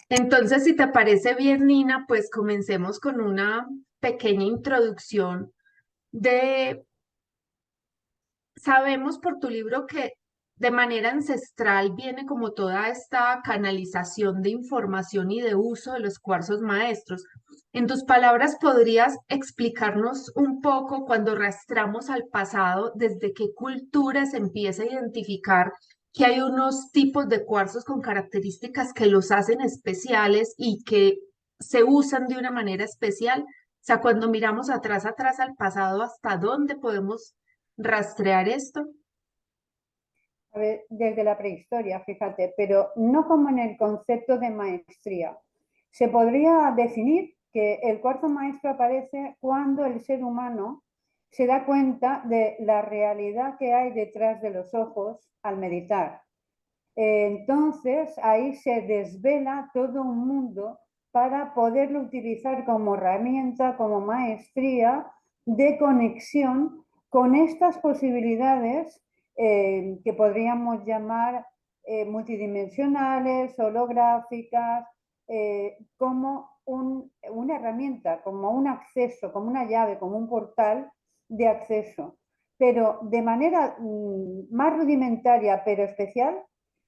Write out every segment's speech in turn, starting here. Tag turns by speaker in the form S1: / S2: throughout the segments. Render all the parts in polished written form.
S1: Entonces, si te parece bien, Nina, pues comencemos con una pequeña introducción de, sabemos por tu libro que de manera ancestral viene como toda esta canalización de información y de uso de los cuarzos maestros. En tus palabras, ¿podrías explicarnos un poco cuando rastreamos al pasado, desde qué cultura se empieza a identificar que hay unos tipos de cuarzos con características que los hacen especiales y que se usan de una manera especial? O sea, cuando miramos atrás al pasado, ¿hasta dónde podemos rastrear esto?
S2: A ver, desde la prehistoria, fíjate, pero no como en el concepto de maestría. Se podría definir que el cuarzo maestro aparece cuando el ser humano se da cuenta de la realidad que hay detrás de los ojos al meditar. Entonces ahí se desvela todo un mundo para poderlo utilizar como herramienta, como maestría de conexión con estas posibilidades que podríamos llamar multidimensionales, holográficas, como una herramienta, como un acceso, como una llave, como un portal de acceso. Pero de manera más rudimentaria, pero especial,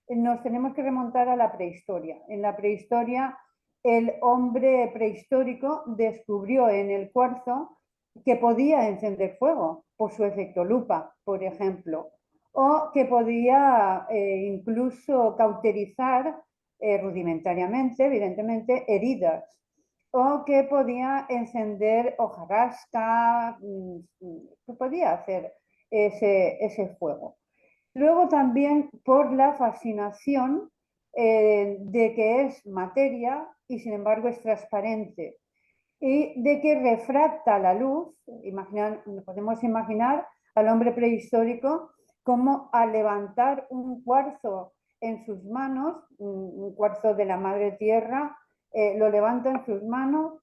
S2: nos tenemos que remontar a la prehistoria. En la prehistoria, el hombre prehistórico descubrió en el cuarzo que podía encender fuego por su efecto lupa, por ejemplo, o que podía incluso cauterizar rudimentariamente, evidentemente, heridas, o que podía encender hojarasca, que podía hacer ese fuego. Luego también por la fascinación de que es materia y sin embargo es transparente y de que refracta la luz. Podemos imaginar al hombre prehistórico como al levantar un cuarzo en sus manos, un cuarzo de la madre tierra, lo levanta en sus manos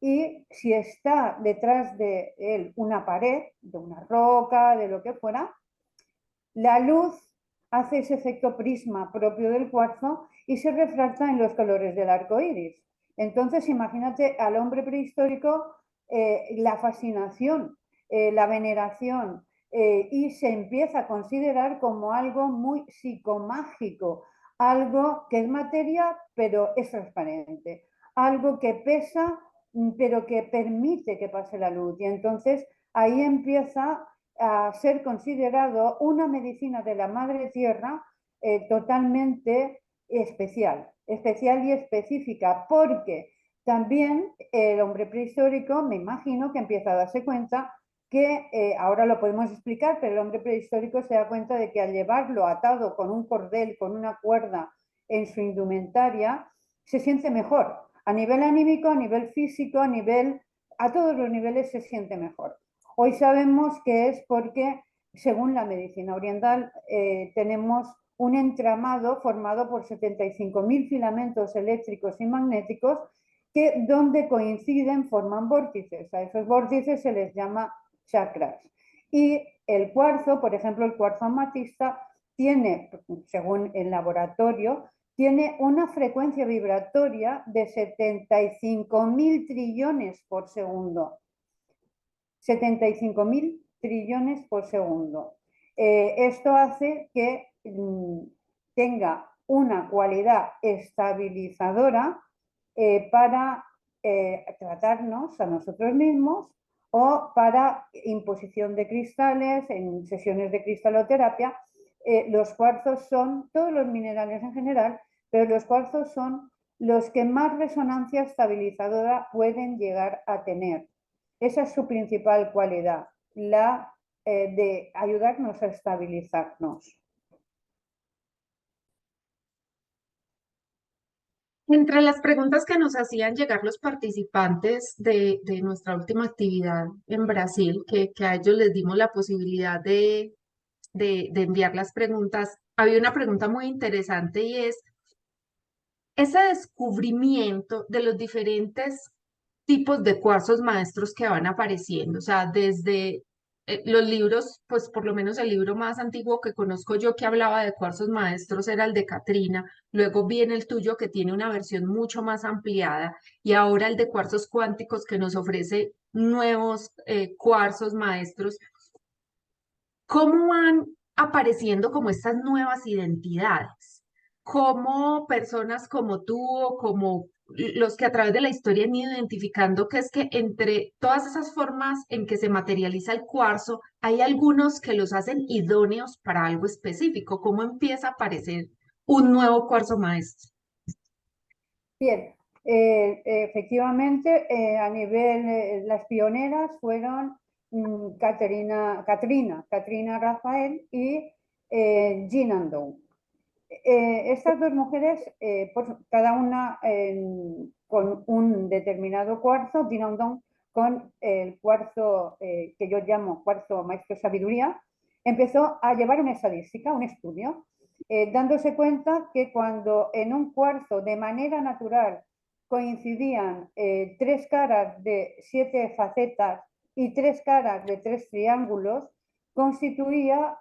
S2: y si está detrás de él una pared, de una roca, de lo que fuera, la luz hace ese efecto prisma propio del cuarzo y se refracta en los colores del arco iris. Entonces, imagínate al hombre prehistórico, la fascinación, la veneración, y se empieza a considerar como algo muy psicomágico, algo que es materia, pero es transparente, algo que pesa, pero que permite que pase la luz. Y entonces ahí empieza a ser considerado una medicina de la madre tierra totalmente especial y específica, porque también el hombre prehistórico, me imagino que empieza a darse cuenta que, ahora lo podemos explicar, pero el hombre prehistórico se da cuenta de que al llevarlo atado con un cordel, con una cuerda en su indumentaria, se siente mejor. A nivel anímico, a nivel físico, a todos los niveles se siente mejor. Hoy sabemos que es porque, según la medicina oriental, tenemos un entramado formado por 75.000 filamentos eléctricos y magnéticos que donde coinciden forman vórtices. A esos vórtices se les llama chakras. Y el cuarzo, por ejemplo, el cuarzo amatista, tiene, según el laboratorio, tiene una frecuencia vibratoria de 75.000 trillones por segundo. 75.000 trillones por segundo. Esto hace que tenga una cualidad estabilizadora para tratarnos a nosotros mismos o para imposición de cristales en sesiones de cristaloterapia. Los cuarzos son, todos los minerales en general, pero los cuarzos son los que más resonancia estabilizadora pueden llegar a tener. Esa es su principal cualidad, la de ayudarnos a estabilizarnos.
S1: Entre las preguntas que nos hacían llegar los participantes de nuestra última actividad en Brasil, que a ellos les dimos la posibilidad de enviar las preguntas, había una pregunta muy interesante y es ese descubrimiento de los diferentes tipos de cuarzos maestros que van apareciendo, o sea, desde los libros, pues por lo menos el libro más antiguo que conozco yo que hablaba de cuarzos maestros era el de Catrina, luego viene el tuyo que tiene una versión mucho más ampliada y ahora el de cuarzos cuánticos que nos ofrece nuevos cuarzos maestros. ¿Cómo van apareciendo como estas nuevas identidades? ¿Cómo personas como tú o como los que a través de la historia han ido identificando que es que entre todas esas formas en que se materializa el cuarzo, hay algunos que los hacen idóneos para algo específico? ¿Cómo empieza a aparecer un nuevo cuarzo maestro?
S2: Bien, efectivamente, a nivel, las pioneras fueron Katrina Rafael y Jean Andoh. Estas dos mujeres, cada una con un determinado cuarzo, Jean Andoh con el cuarzo que yo llamo cuarzo maestro sabiduría, empezó a llevar una estadística, un estudio, dándose cuenta que cuando en un cuarzo de manera natural coincidían tres caras de 7 facetas y tres caras de 3 triángulos, constituía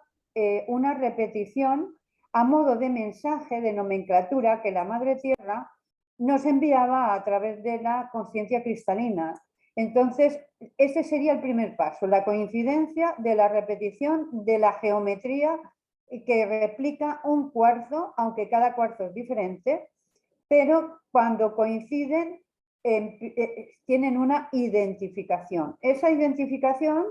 S2: una repetición a modo de mensaje, de nomenclatura que la Madre Tierra nos enviaba a través de la conciencia cristalina. Entonces, ese sería el primer paso, la coincidencia de la repetición de la geometría que replica un cuarzo, aunque cada cuarzo es diferente, pero cuando coinciden tienen una identificación. Esa identificación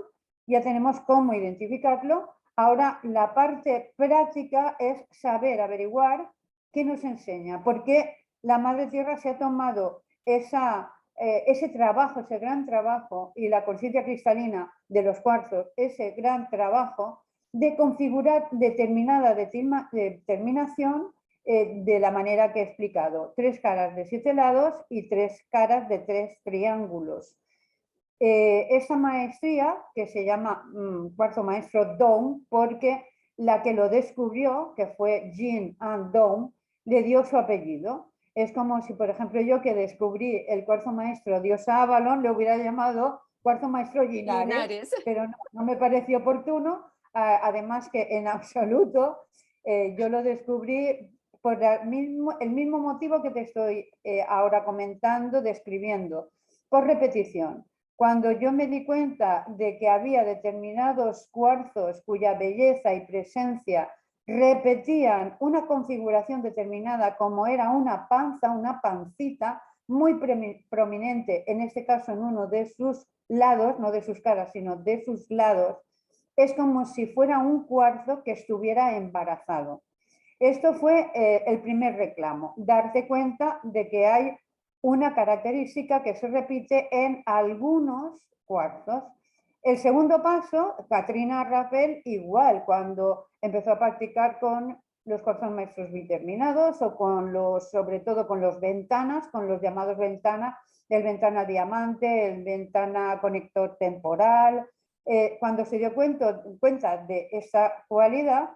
S2: ya tenemos cómo identificarlo. Ahora la parte práctica es saber averiguar qué nos enseña, porque la Madre Tierra se ha tomado ese trabajo, ese gran trabajo, y la conciencia cristalina de los cuarzos, ese gran trabajo de configurar determinada determinación de la manera que he explicado. 3 caras de 7 lados y 3 caras de 3 triángulos. Esa maestría, que se llama cuarzo maestro Dong, porque la que lo descubrió, que fue Jean Anne Dong, le dio su apellido. Es como si, por ejemplo, yo que descubrí el cuarzo maestro Diosa Avalon, le hubiera llamado cuarzo maestro Linares, pero no me pareció oportuno. Además que en absoluto yo lo descubrí por el mismo motivo que te estoy ahora comentando, describiendo, por repetición. Cuando yo me di cuenta de que había determinados cuarzos cuya belleza y presencia repetían una configuración determinada, como era una panza, una pancita muy prominente, en este caso en uno de sus lados, no de sus caras, sino de sus lados, es como si fuera un cuarzo que estuviera embarazado. Esto fue el primer reclamo, darte cuenta de que hay una característica que se repite en algunos cuarzos. El segundo paso, Katrina Rafael, igual, cuando empezó a practicar con los cuarzos maestros biterminados o con sobre todo con los ventanas, con los llamados ventanas, el ventana diamante, el ventana conector temporal. Cuando se dio cuenta de esa cualidad,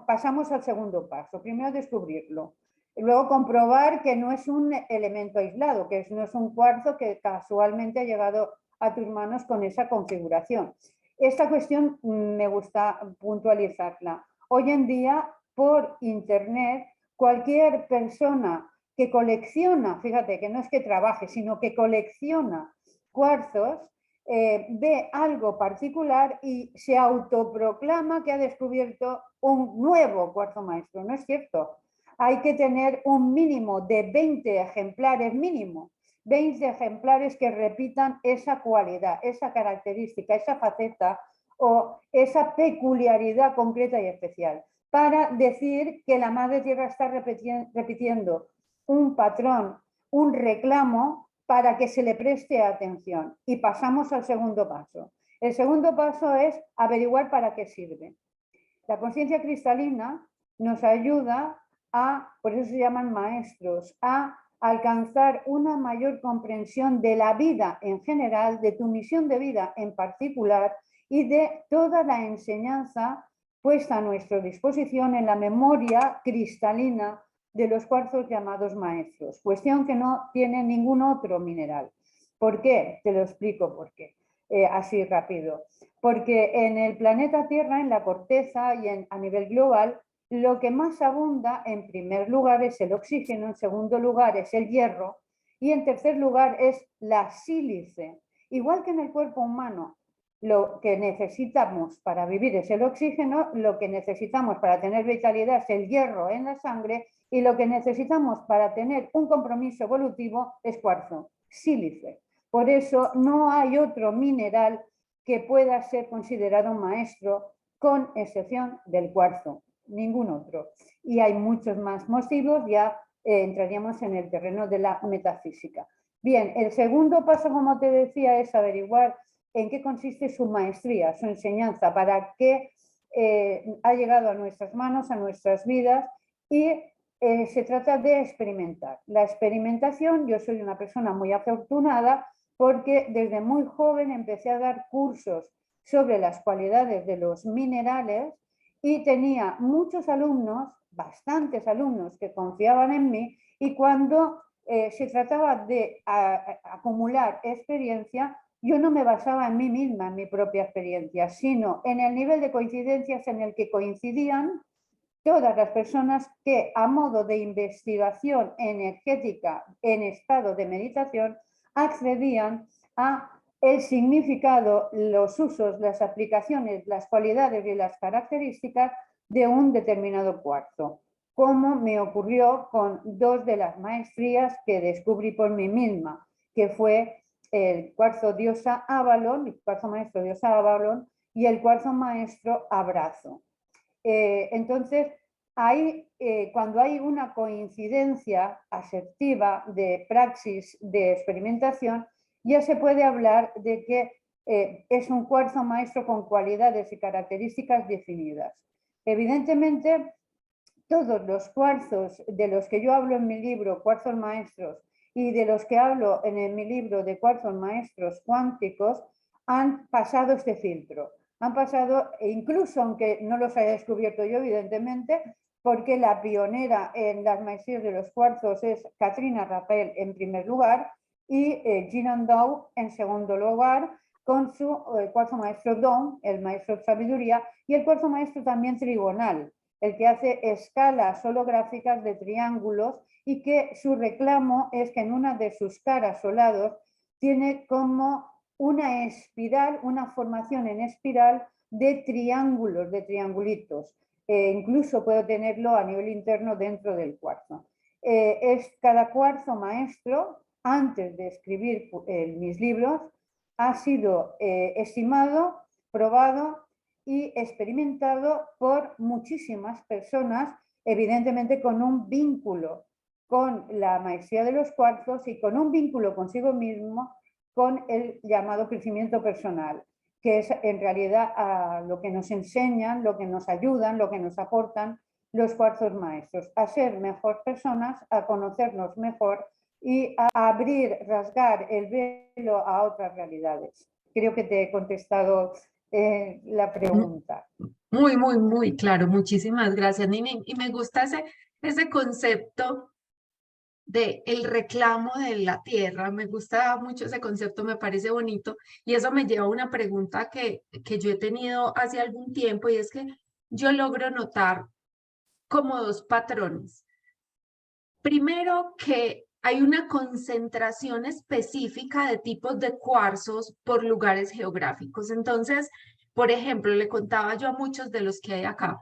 S2: pasamos al segundo paso. Primero descubrirlo. Luego comprobar que no es un elemento aislado, que no es un cuarzo que casualmente ha llegado a tus manos con esa configuración. Esta cuestión me gusta puntualizarla. Hoy en día, por internet, cualquier persona que colecciona, fíjate que no es que trabaje, sino que colecciona cuarzos, ve algo particular y se autoproclama que ha descubierto un nuevo cuarzo maestro. No es cierto. Hay que tener un mínimo de 20 ejemplares mínimo, 20 ejemplares que repitan esa cualidad, esa característica, esa faceta o esa peculiaridad concreta y especial, para decir que la Madre Tierra está repitiendo un patrón, un reclamo para que se le preste atención. Y pasamos al segundo paso. El segundo paso es averiguar para qué sirve. La conciencia cristalina nos ayuda por eso se llaman maestros, a alcanzar una mayor comprensión de la vida en general, de tu misión de vida en particular y de toda la enseñanza puesta a nuestra disposición en la memoria cristalina de los cuarzos llamados maestros, cuestión que no tiene ningún otro mineral. ¿Por qué? Te lo explico por qué. así rápido. Porque en el planeta Tierra, en la corteza y a nivel global, lo que más abunda en primer lugar es el oxígeno, en segundo lugar es el hierro y en tercer lugar es la sílice. Igual que en el cuerpo humano, lo que necesitamos para vivir es el oxígeno, lo que necesitamos para tener vitalidad es el hierro en la sangre y lo que necesitamos para tener un compromiso evolutivo es cuarzo, sílice. Por eso no hay otro mineral que pueda ser considerado un maestro con excepción del cuarzo, ningún otro. Y hay muchos más motivos, ya entraríamos en el terreno de la metafísica. Bien, el segundo paso, como te decía, es averiguar en qué consiste su maestría, su enseñanza, para qué ha llegado a nuestras manos, a nuestras vidas, y se trata de experimentar. La experimentación, yo soy una persona muy afortunada porque desde muy joven empecé a dar cursos sobre las cualidades de los minerales y tenía muchos alumnos, bastantes alumnos que confiaban en mí y cuando se trataba de acumular experiencia, yo no me basaba en mí misma, en mi propia experiencia, sino en el nivel de coincidencias en el que coincidían todas las personas que a modo de investigación energética en estado de meditación accedían a el significado, los usos, las aplicaciones, las cualidades y las características de un determinado cuarzo, como me ocurrió con dos de las maestrías que descubrí por mí misma, que fue el cuarzo diosa Avalon, el cuarzo maestro diosa Avalon y el cuarzo maestro Abrazo. Entonces, cuando hay una coincidencia asertiva de praxis de experimentación, ya se puede hablar de que es un cuarzo maestro con cualidades y características definidas. Evidentemente, todos los cuarzos de los que yo hablo en mi libro, Cuarzos Maestros, y de los que hablo en mi libro de Cuarzos Maestros Cuánticos, han pasado este filtro. Han pasado, incluso aunque no los haya descubierto yo, evidentemente, porque la pionera en las maestrías de los cuarzos es Katrina Rappel en primer lugar y Jinan Dao en segundo lugar, con su cuarzo maestro Dong, el maestro de sabiduría, y el cuarzo maestro también trigonal, el que hace escalas holográficas de triángulos y que su reclamo es que en una de sus caras o lados tiene como una espiral, una formación en espiral de triángulos, de triangulitos. Incluso puedo tenerlo a nivel interno dentro del cuarzo. Cada cuarzo maestro, antes de escribir mis libros, ha sido estimado, probado y experimentado por muchísimas personas, evidentemente con un vínculo con la maestría de los cuarzos y con un vínculo consigo mismo con el llamado crecimiento personal, que es en realidad lo que nos enseñan, lo que nos ayudan, lo que nos aportan los cuarzos maestros, a ser mejor personas, a conocernos mejor y a abrir, rasgar el velo a otras realidades. Creo que te he contestado la pregunta.
S1: Muy, muy, muy claro. Muchísimas gracias, Nini. Y me gusta ese concepto de el reclamo de la tierra. Me gusta mucho ese concepto, me parece bonito. Y eso me lleva a una pregunta que yo he tenido hace algún tiempo y es que yo logro notar como dos patrones. Primero, que hay una concentración específica de tipos de cuarzos por lugares geográficos. Entonces, por ejemplo, le contaba yo a muchos de los que hay acá.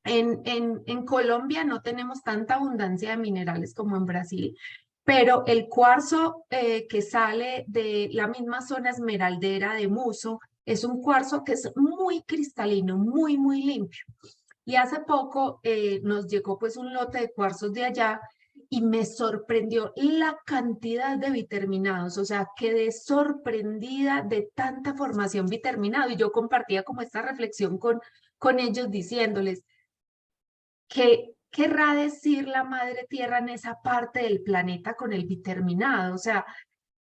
S1: En Colombia no tenemos tanta abundancia de minerales como en Brasil, pero el cuarzo que sale de la misma zona esmeraldera de Muso es un cuarzo que es muy cristalino, muy, muy limpio. Y hace poco nos llegó pues un lote de cuarzos de allá y me sorprendió la cantidad de biterminados, o sea, quedé sorprendida de tanta formación biterminado y yo compartía como esta reflexión con ellos diciéndoles, ¿qué querrá decir la madre tierra en esa parte del planeta con el biterminado? O sea,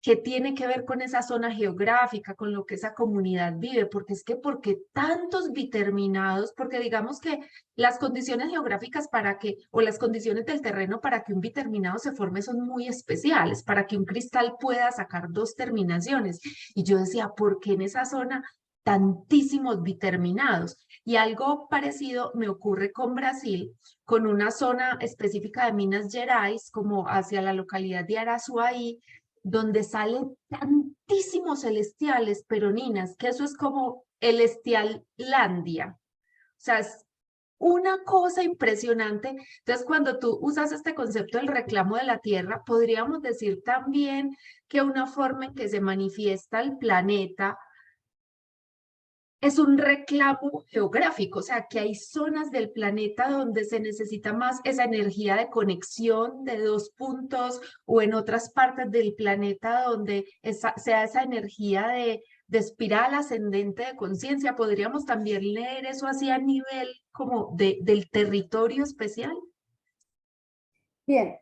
S1: ¿Qué tiene que ver con esa zona geográfica, con lo que esa comunidad vive? Porque es que, porque tantos biterminados, porque digamos que las condiciones geográficas para que, o las condiciones del terreno para que un biterminado se forme son muy especiales, para que un cristal pueda sacar dos terminaciones. Y yo decía, ¿por qué en esa zona tantísimos biterminados? Y algo parecido me ocurre con Brasil, con una zona específica de Minas Gerais, como hacia la localidad de Araçuaí, donde salen tantísimos celestiales, pero Ninas, que eso es como el Estiallandia. O sea, es una cosa impresionante. Entonces, cuando tú usas este concepto del reclamo de la Tierra, podríamos decir también que una forma en que se manifiesta el planeta es un reclamo geográfico, o sea, que hay zonas del planeta donde se necesita más esa energía de conexión de dos puntos o en otras partes del planeta donde sea esa energía de espiral ascendente de conciencia. ¿Podríamos también leer eso así a nivel como del territorio especial?
S2: Bien,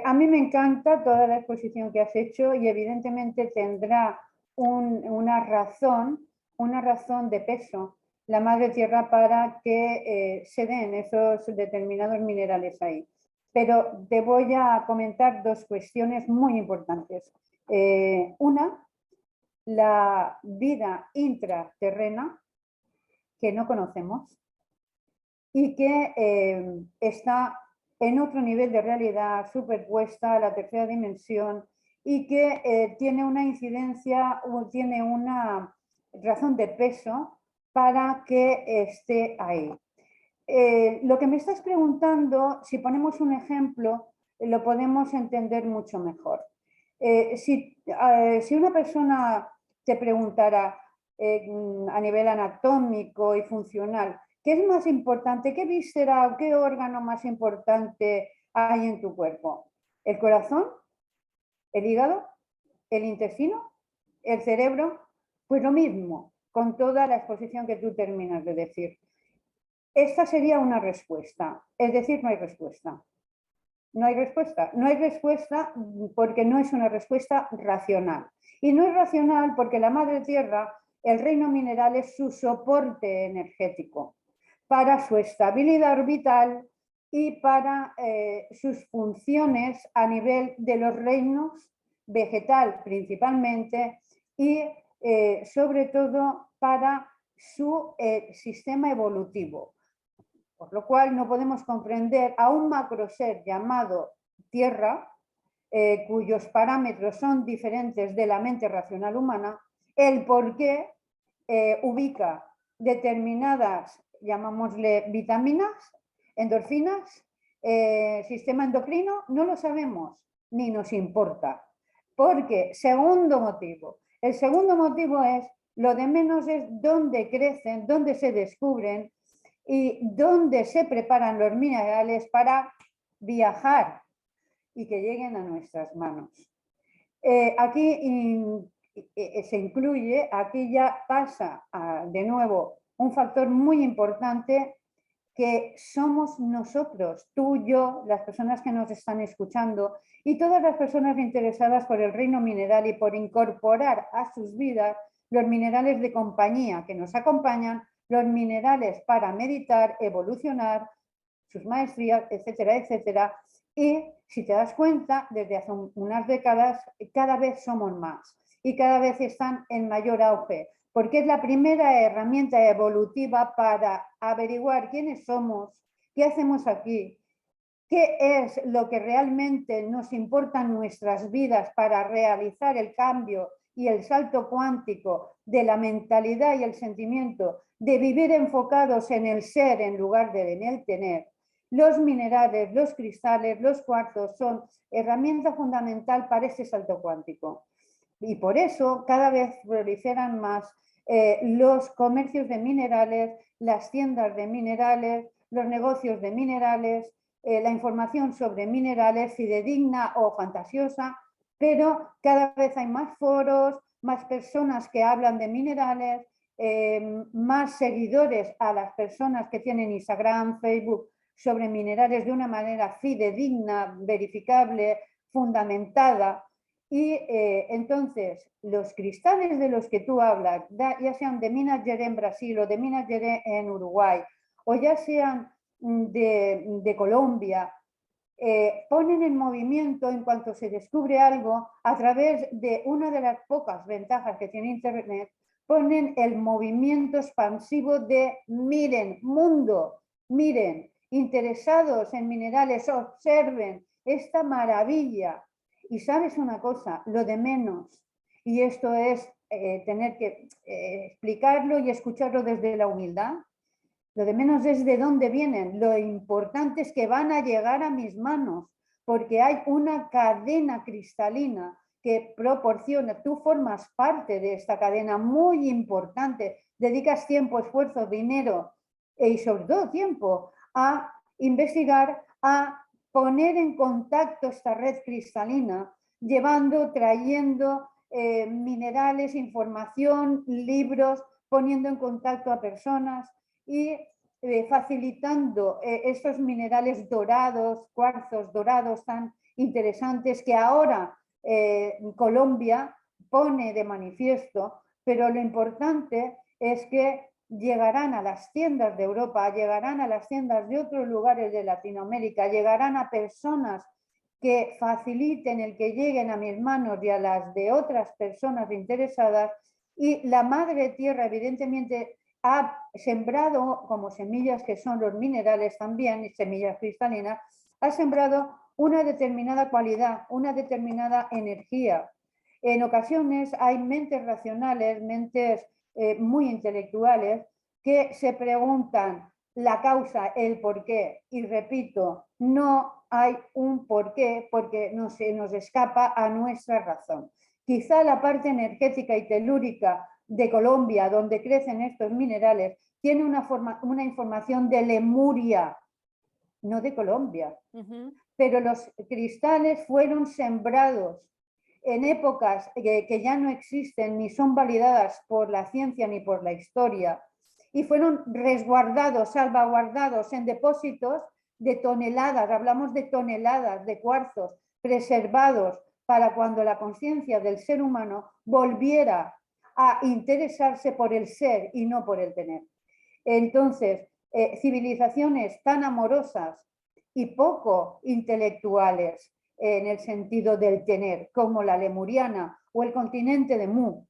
S2: a mí me encanta toda la exposición que has hecho y evidentemente tendrá una razón de peso la madre tierra para que se den esos determinados minerales ahí. Pero te voy a comentar dos cuestiones muy importantes. Una, la vida intraterrena que no conocemos y que está en otro nivel de realidad superpuesta a la tercera dimensión y que tiene una incidencia o tiene una razón de peso para que esté ahí. Lo que me estás preguntando, si ponemos un ejemplo, lo podemos entender mucho mejor. Si una persona te preguntara a nivel anatómico y funcional, ¿qué es más importante? ¿Qué víscera o qué órgano más importante hay en tu cuerpo? ¿El corazón? ¿El hígado? ¿El intestino? ¿El cerebro? Pues lo mismo, con toda la exposición que tú terminas de decir. Esta sería una respuesta, es decir, no hay respuesta. No hay respuesta. No hay respuesta porque no es una respuesta racional. Y no es racional porque la madre tierra, el reino mineral, es su soporte energético para su estabilidad orbital y para sus funciones a nivel de los reinos vegetal principalmente y sobre todo para su sistema evolutivo. Por lo cual no podemos comprender a un macroser llamado Tierra, cuyos parámetros son diferentes de la mente racional humana, el por qué ubica determinadas, llamámosle vitaminas, endorfinas, sistema endocrino, no lo sabemos, ni nos importa. Porque, segundo motivo, el segundo motivo es, lo de menos es dónde crecen, dónde se descubren y dónde se preparan los minerales para viajar y que lleguen a nuestras manos. Aquí se incluye, aquí ya pasa de nuevo un factor muy importante que somos nosotros, tú, yo, las personas que nos están escuchando y todas las personas interesadas por el reino mineral y por incorporar a sus vidas los minerales de compañía que nos acompañan, los minerales para meditar, evolucionar, sus maestrías, etcétera, etcétera. Y si te das cuenta, desde hace unas décadas cada vez somos más y cada vez están en mayor auge, porque es la primera herramienta evolutiva para averiguar quiénes somos, qué hacemos aquí, qué es lo que realmente nos importa en nuestras vidas para realizar el cambio y el salto cuántico de la mentalidad y el sentimiento, de vivir enfocados en el ser en lugar de en el tener. Los minerales, los cristales, los cuarzos son herramienta fundamental para ese salto cuántico. Y por eso cada vez proliferan más los comercios de minerales, las tiendas de minerales, los negocios de minerales, la información sobre minerales, fidedigna o fantasiosa, pero cada vez hay más foros, más personas que hablan de minerales, más seguidores a las personas que tienen Instagram, Facebook sobre minerales de una manera fidedigna, verificable, fundamentada. Y entonces, los cristales de los que tú hablas, ya sean de Minas Gerais en Brasil o de Minas Gerais en Uruguay, o ya sean de Colombia, ponen en movimiento en cuanto se descubre algo a través de una de las pocas ventajas que tiene Internet, ponen el movimiento expansivo de miren, mundo, miren, interesados en minerales, observen esta maravilla. Y sabes una cosa, lo de menos, y esto es tener que explicarlo y escucharlo desde la humildad, lo de menos es de dónde vienen. Lo importante es que van a llegar a mis manos, porque hay una cadena cristalina que proporciona, tú formas parte de esta cadena muy importante, dedicas tiempo, esfuerzo, dinero y sobre todo tiempo a investigar, a poner en contacto esta red cristalina, llevando, trayendo minerales, información, libros, poniendo en contacto a personas y facilitando estos minerales dorados, cuarzos dorados tan interesantes que ahora Colombia pone de manifiesto, pero lo importante es que llegarán a las tiendas de Europa, llegarán a las tiendas de otros lugares de Latinoamérica, llegarán a personas que faciliten el que lleguen a mis manos y a las de otras personas interesadas, y la madre tierra evidentemente ha sembrado, como semillas que son los minerales también, semillas cristalinas, ha sembrado una determinada cualidad, una determinada energía. En ocasiones hay mentes racionales, mentes muy intelectuales, que se preguntan la causa, el porqué. Y repito, no hay un porqué porque no se nos escapa a nuestra razón. Quizá la parte energética y telúrica de Colombia, donde crecen estos minerales, tiene una información de Lemuria, no de Colombia. Pero los cristales fueron sembrados en épocas que ya no existen ni son validadas por la ciencia ni por la historia, y fueron resguardados, salvaguardados en depósitos de toneladas, hablamos de toneladas de cuarzos preservados para cuando la conciencia del ser humano volviera a interesarse por el ser y no por el tener. Entonces, civilizaciones tan amorosas y poco intelectuales en el sentido del tener, como la lemuriana o el continente de Mu,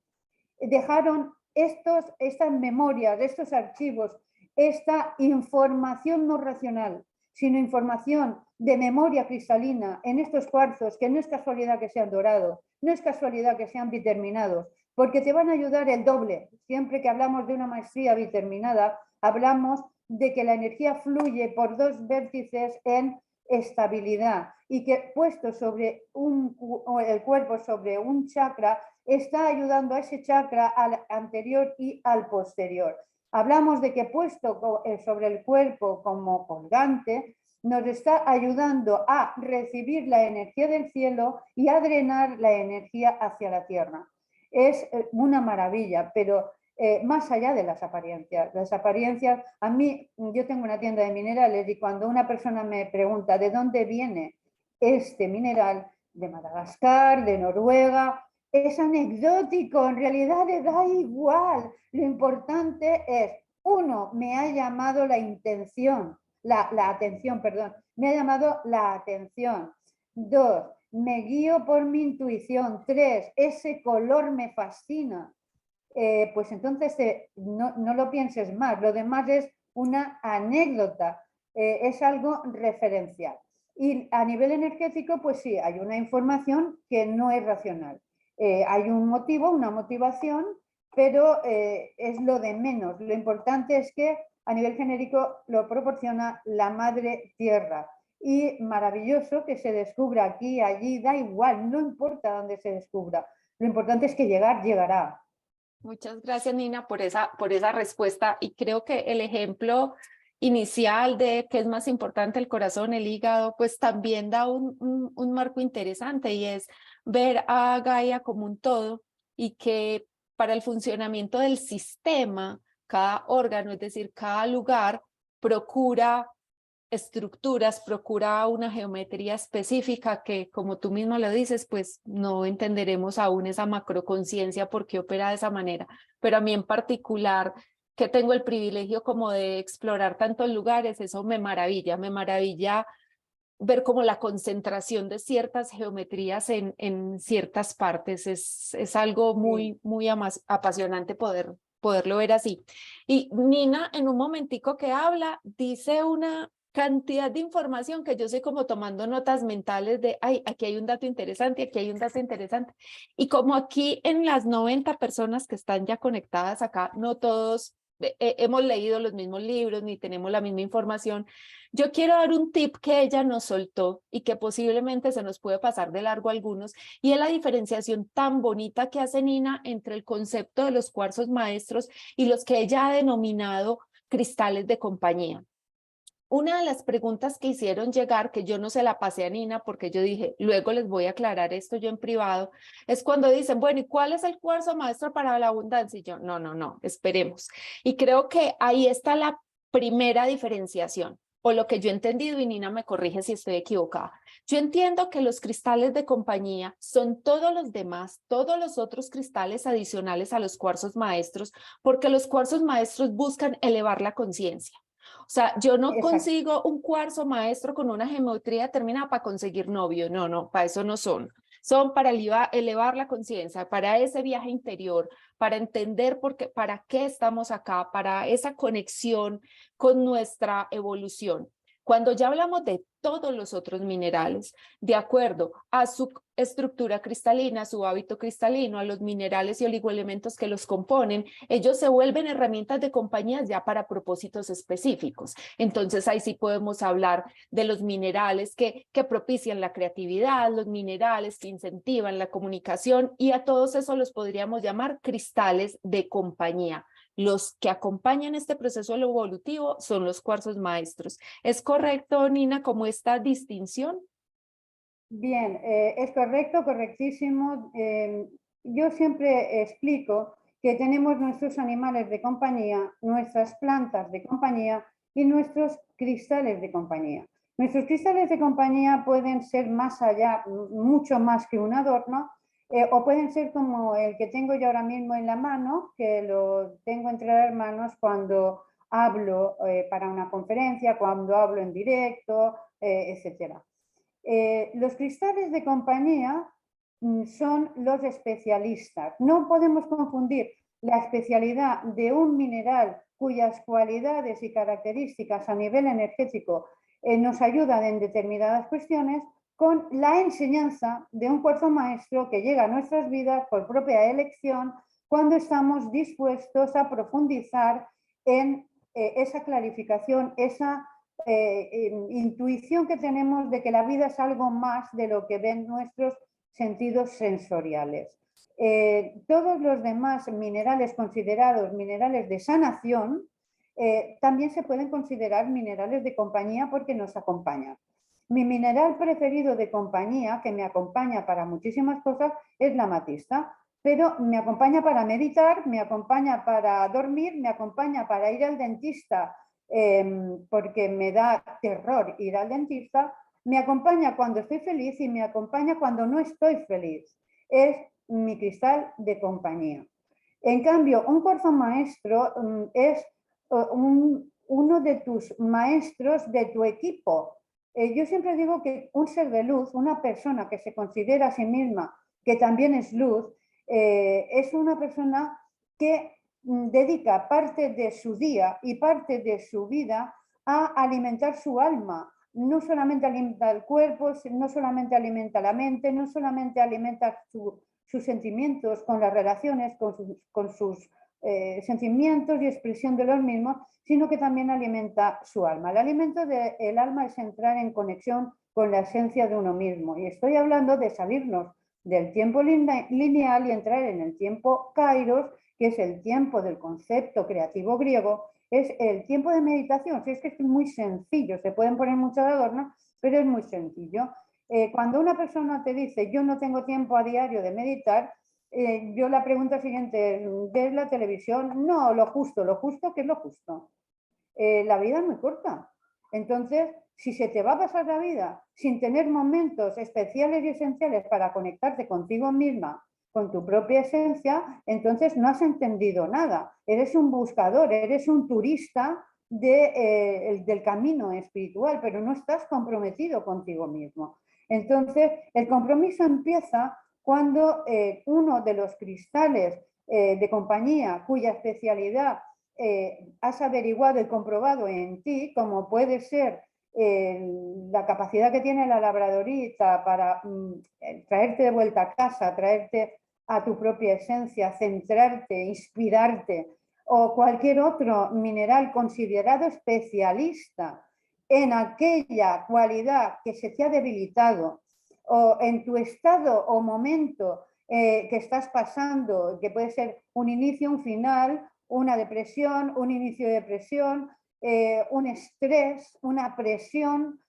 S2: dejaron estas memorias, estos archivos, esta información no racional, sino información de memoria cristalina en estos cuarzos, que no es casualidad que sean dorados, no es casualidad que sean biterminados, porque te van a ayudar el doble. Siempre que hablamos de una maestría biterminada, hablamos de que la energía fluye por dos vértices en estabilidad, y que puesto sobre el cuerpo sobre un chakra está ayudando a ese chakra al anterior y al posterior. Hablamos de que puesto sobre el cuerpo como colgante nos está ayudando a recibir la energía del cielo y a drenar la energía hacia la tierra. Es una maravilla, pero más allá de las apariencias, a mí, yo tengo una tienda de minerales, y cuando una persona me pregunta de dónde viene este mineral, de Madagascar, de Noruega, es anecdótico, en realidad le da igual. Lo importante es, uno, me ha llamado la atención, perdón, me ha llamado la atención. Dos, me guío por mi intuición. Tres, ese color me fascina. Pues entonces no lo pienses más, lo demás es una anécdota, es algo referencial. Y a nivel energético, pues sí, hay una información que no es racional. Hay un motivo, una motivación, pero es lo de menos. Lo importante es que a nivel genérico lo proporciona la madre tierra. Y maravilloso que se descubra aquí, allí, da igual, no importa dónde se descubra. Lo importante es que llegará.
S3: Muchas gracias, Nina, por esa respuesta. Y creo que el ejemplo inicial de qué es más importante, el corazón, el hígado, pues también da un marco interesante, y es ver a Gaia como un todo, y que para el funcionamiento del sistema, cada órgano, es decir, cada lugar, procura estructuras, procura una geometría específica que, como tú mismo lo dices, pues no entenderemos aún esa macroconciencia por qué opera de esa manera. Pero a mí en particular, que tengo el privilegio como de explorar tantos lugares, eso me maravilla ver como la concentración de ciertas geometrías en ciertas partes. Es algo
S2: Sí.
S3: muy apasionante poderlo ver así. Y Nina, en un momentico que habla, dice una cantidad de información que yo estoy como tomando notas mentales de, ay, aquí hay un dato interesante, aquí hay un dato interesante. Y como aquí en las 90 personas que están ya conectadas acá, no todos hemos leído los mismos libros ni tenemos la misma información, yo quiero dar un tip que ella nos soltó y que posiblemente se nos puede pasar de largo a algunos, y es la diferenciación tan bonita que hace Nina entre el concepto de los cuarzos maestros y los que ella ha denominado cristales de compañía. Una de las preguntas que hicieron llegar, que yo no se la pasé a Nina porque yo dije, luego les voy a aclarar esto yo en privado, es cuando dicen, bueno, ¿y cuál es el cuarzo maestro para la abundancia? Y yo, no, esperemos. Y creo que ahí está la primera diferenciación, o lo que yo he entendido, y Nina me corrige si estoy equivocada. Yo entiendo que los cristales de compañía son todos los demás, todos los otros cristales adicionales a los cuarzos maestros, porque los cuarzos maestros buscan elevar la conciencia. O sea, yo no
S2: Exacto.
S3: consigo un cuarzo maestro con una geometría determinada para conseguir novio. No, para eso no son. Son para elevar la conciencia, para ese viaje interior, para entender para qué estamos acá, para esa conexión con nuestra evolución. Cuando ya hablamos de todos los otros minerales, de acuerdo a su estructura cristalina, su hábito cristalino, a los minerales y oligoelementos que los componen, ellos se vuelven herramientas de compañía ya para propósitos específicos. Entonces ahí sí podemos hablar de los minerales que propician la creatividad, los minerales que incentivan la comunicación, y a todos esos los podríamos llamar cristales de compañía. Los que acompañan este proceso evolutivo son los cuarzos maestros. ¿Es correcto, Nina, como esta distinción?
S2: Bien, es correcto, correctísimo. Yo siempre explico que tenemos nuestros animales de compañía, nuestras plantas de compañía y nuestros cristales de compañía. Nuestros cristales de compañía pueden ser más allá, mucho más que un adorno, o pueden ser como el que tengo yo ahora mismo en la mano, que lo tengo entre las manos cuando hablo para una conferencia, cuando hablo en directo, etcétera. Los cristales de compañía son los especialistas. No podemos confundir la especialidad de un mineral cuyas cualidades y características a nivel energético nos ayudan en determinadas cuestiones con la enseñanza de un cuarzo maestro que llega a nuestras vidas por propia elección cuando estamos dispuestos a profundizar en esa clarificación, esa intuición que tenemos de que la vida es algo más de lo que ven nuestros sentidos sensoriales. Todos los demás minerales considerados minerales de sanación también se pueden considerar minerales de compañía porque nos acompañan. Mi mineral preferido de compañía, que me acompaña para muchísimas cosas, es la amatista, pero me acompaña para meditar, me acompaña para dormir, me acompaña para ir al dentista porque me da terror ir al dentista, me acompaña cuando estoy feliz y me acompaña cuando no estoy feliz. Es mi cristal de compañía. En cambio, un cuarzo maestro es uno de tus maestros de tu equipo. Yo siempre digo que un ser de luz, una persona que se considera a sí misma que también es luz, es una persona que dedica parte de su día y parte de su vida a alimentar su alma. No solamente alimenta el cuerpo, no solamente alimenta la mente, no solamente alimenta sus sentimientos con las relaciones, con sus sentimientos y expresión de los mismos, sino que también alimenta su alma. El alimento del alma es entrar en conexión con la esencia de uno mismo. Y estoy hablando de salirnos del tiempo lineal y entrar en el tiempo kairos, que es el tiempo del concepto creativo griego, es el tiempo de meditación. Si es que es muy sencillo, se pueden poner muchos adornos, pero es muy sencillo. Cuando una persona te dice, yo no tengo tiempo a diario de meditar, yo la pregunta siguiente, ¿ves la televisión? No, lo justo, ¿qué es lo justo? La vida es muy corta. Entonces, si se te va a pasar la vida sin tener momentos especiales y esenciales para conectarte contigo misma, con tu propia esencia, entonces no has entendido nada. Eres un buscador, eres un turista del camino espiritual, pero no estás comprometido contigo mismo. Entonces, el compromiso empieza cuando uno de los cristales de compañía cuya especialidad has averiguado y comprobado en ti, como puede ser la capacidad que tiene la labradorita para traerte de vuelta a casa, traerte a tu propia esencia, centrarte, inspirarte, o cualquier otro mineral considerado especialista en aquella cualidad que se te ha debilitado, o en tu estado o momento que estás pasando, que puede ser un inicio, un final, una depresión, un inicio de depresión, un estrés, una presión.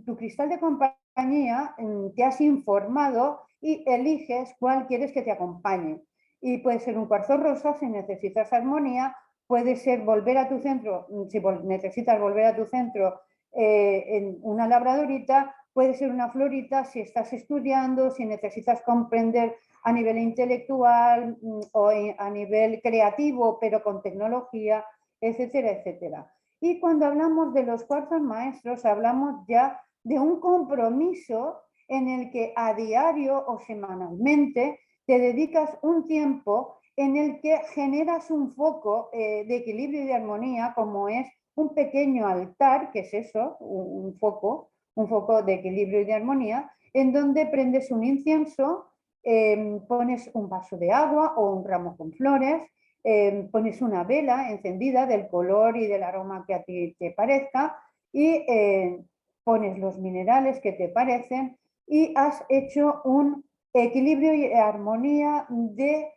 S2: Tu cristal de compañía te has informado y eliges cuál quieres que te acompañe. Y puede ser un cuarzo rosa si necesitas armonía, puede ser volver a tu centro, si necesitas volver a tu centro en una labradorita, puede ser una florita si estás estudiando, si necesitas comprender a nivel intelectual o a nivel creativo, pero con tecnología, etcétera, etcétera. Y cuando hablamos de los cuarzos maestros, hablamos ya de un compromiso en el que a diario o semanalmente te dedicas un tiempo en el que generas un foco de equilibrio y de armonía, como es un pequeño altar, que es eso, un foco de equilibrio y de armonía, en donde prendes un incienso, pones un vaso de agua o un ramo con flores, pones una vela encendida del color y del aroma que a ti te parezca y pones los minerales que te parecen y has hecho un equilibrio y armonía de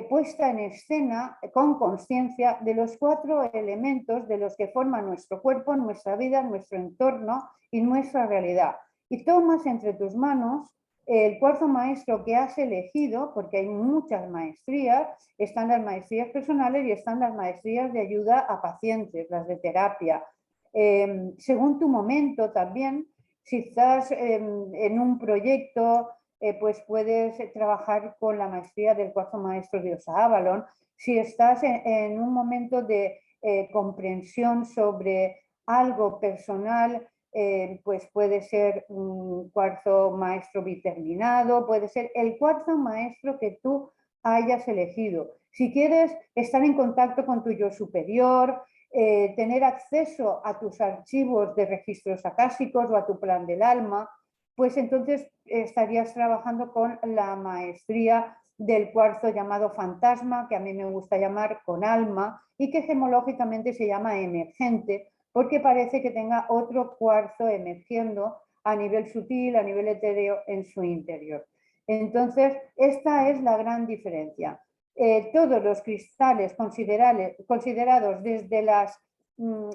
S2: puesta en escena con conciencia de los 4 elementos de los que forman nuestro cuerpo, nuestra vida, nuestro entorno y nuestra realidad. Y tomas entre tus manos el cuarzo maestro que has elegido, porque hay muchas maestrías, están las maestrías personales y están las maestrías de ayuda a pacientes, las de terapia. Según tu momento también, si estás en un proyecto, pues puedes trabajar con la maestría del cuarzo maestro de Osa Avalon. Si estás en un momento de comprensión sobre algo personal, pues puede ser un cuarzo maestro biterminado, puede ser el cuarzo maestro que tú hayas elegido. Si quieres estar en contacto con tu yo superior, tener acceso a tus archivos de registros acásicos o a tu plan del alma, pues entonces estarías trabajando con la maestría del cuarzo llamado fantasma, que a mí me gusta llamar con alma, y que gemológicamente se llama emergente, porque parece que tenga otro cuarzo emergiendo a nivel sutil, a nivel etéreo en su interior. Entonces, esta es la gran diferencia. Todos los cristales considerados desde las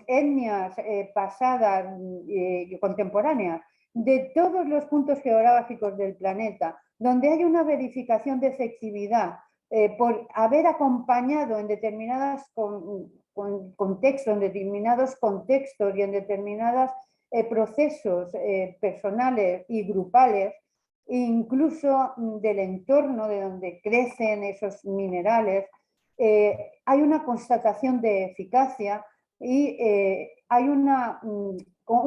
S2: etnias pasadas y contemporáneas, de todos los puntos geográficos del planeta, donde hay una verificación de efectividad por haber acompañado en determinadas contextos, en determinados contextos y en determinados procesos personales y grupales, incluso del entorno de donde crecen esos minerales, hay una constatación de eficacia y hay un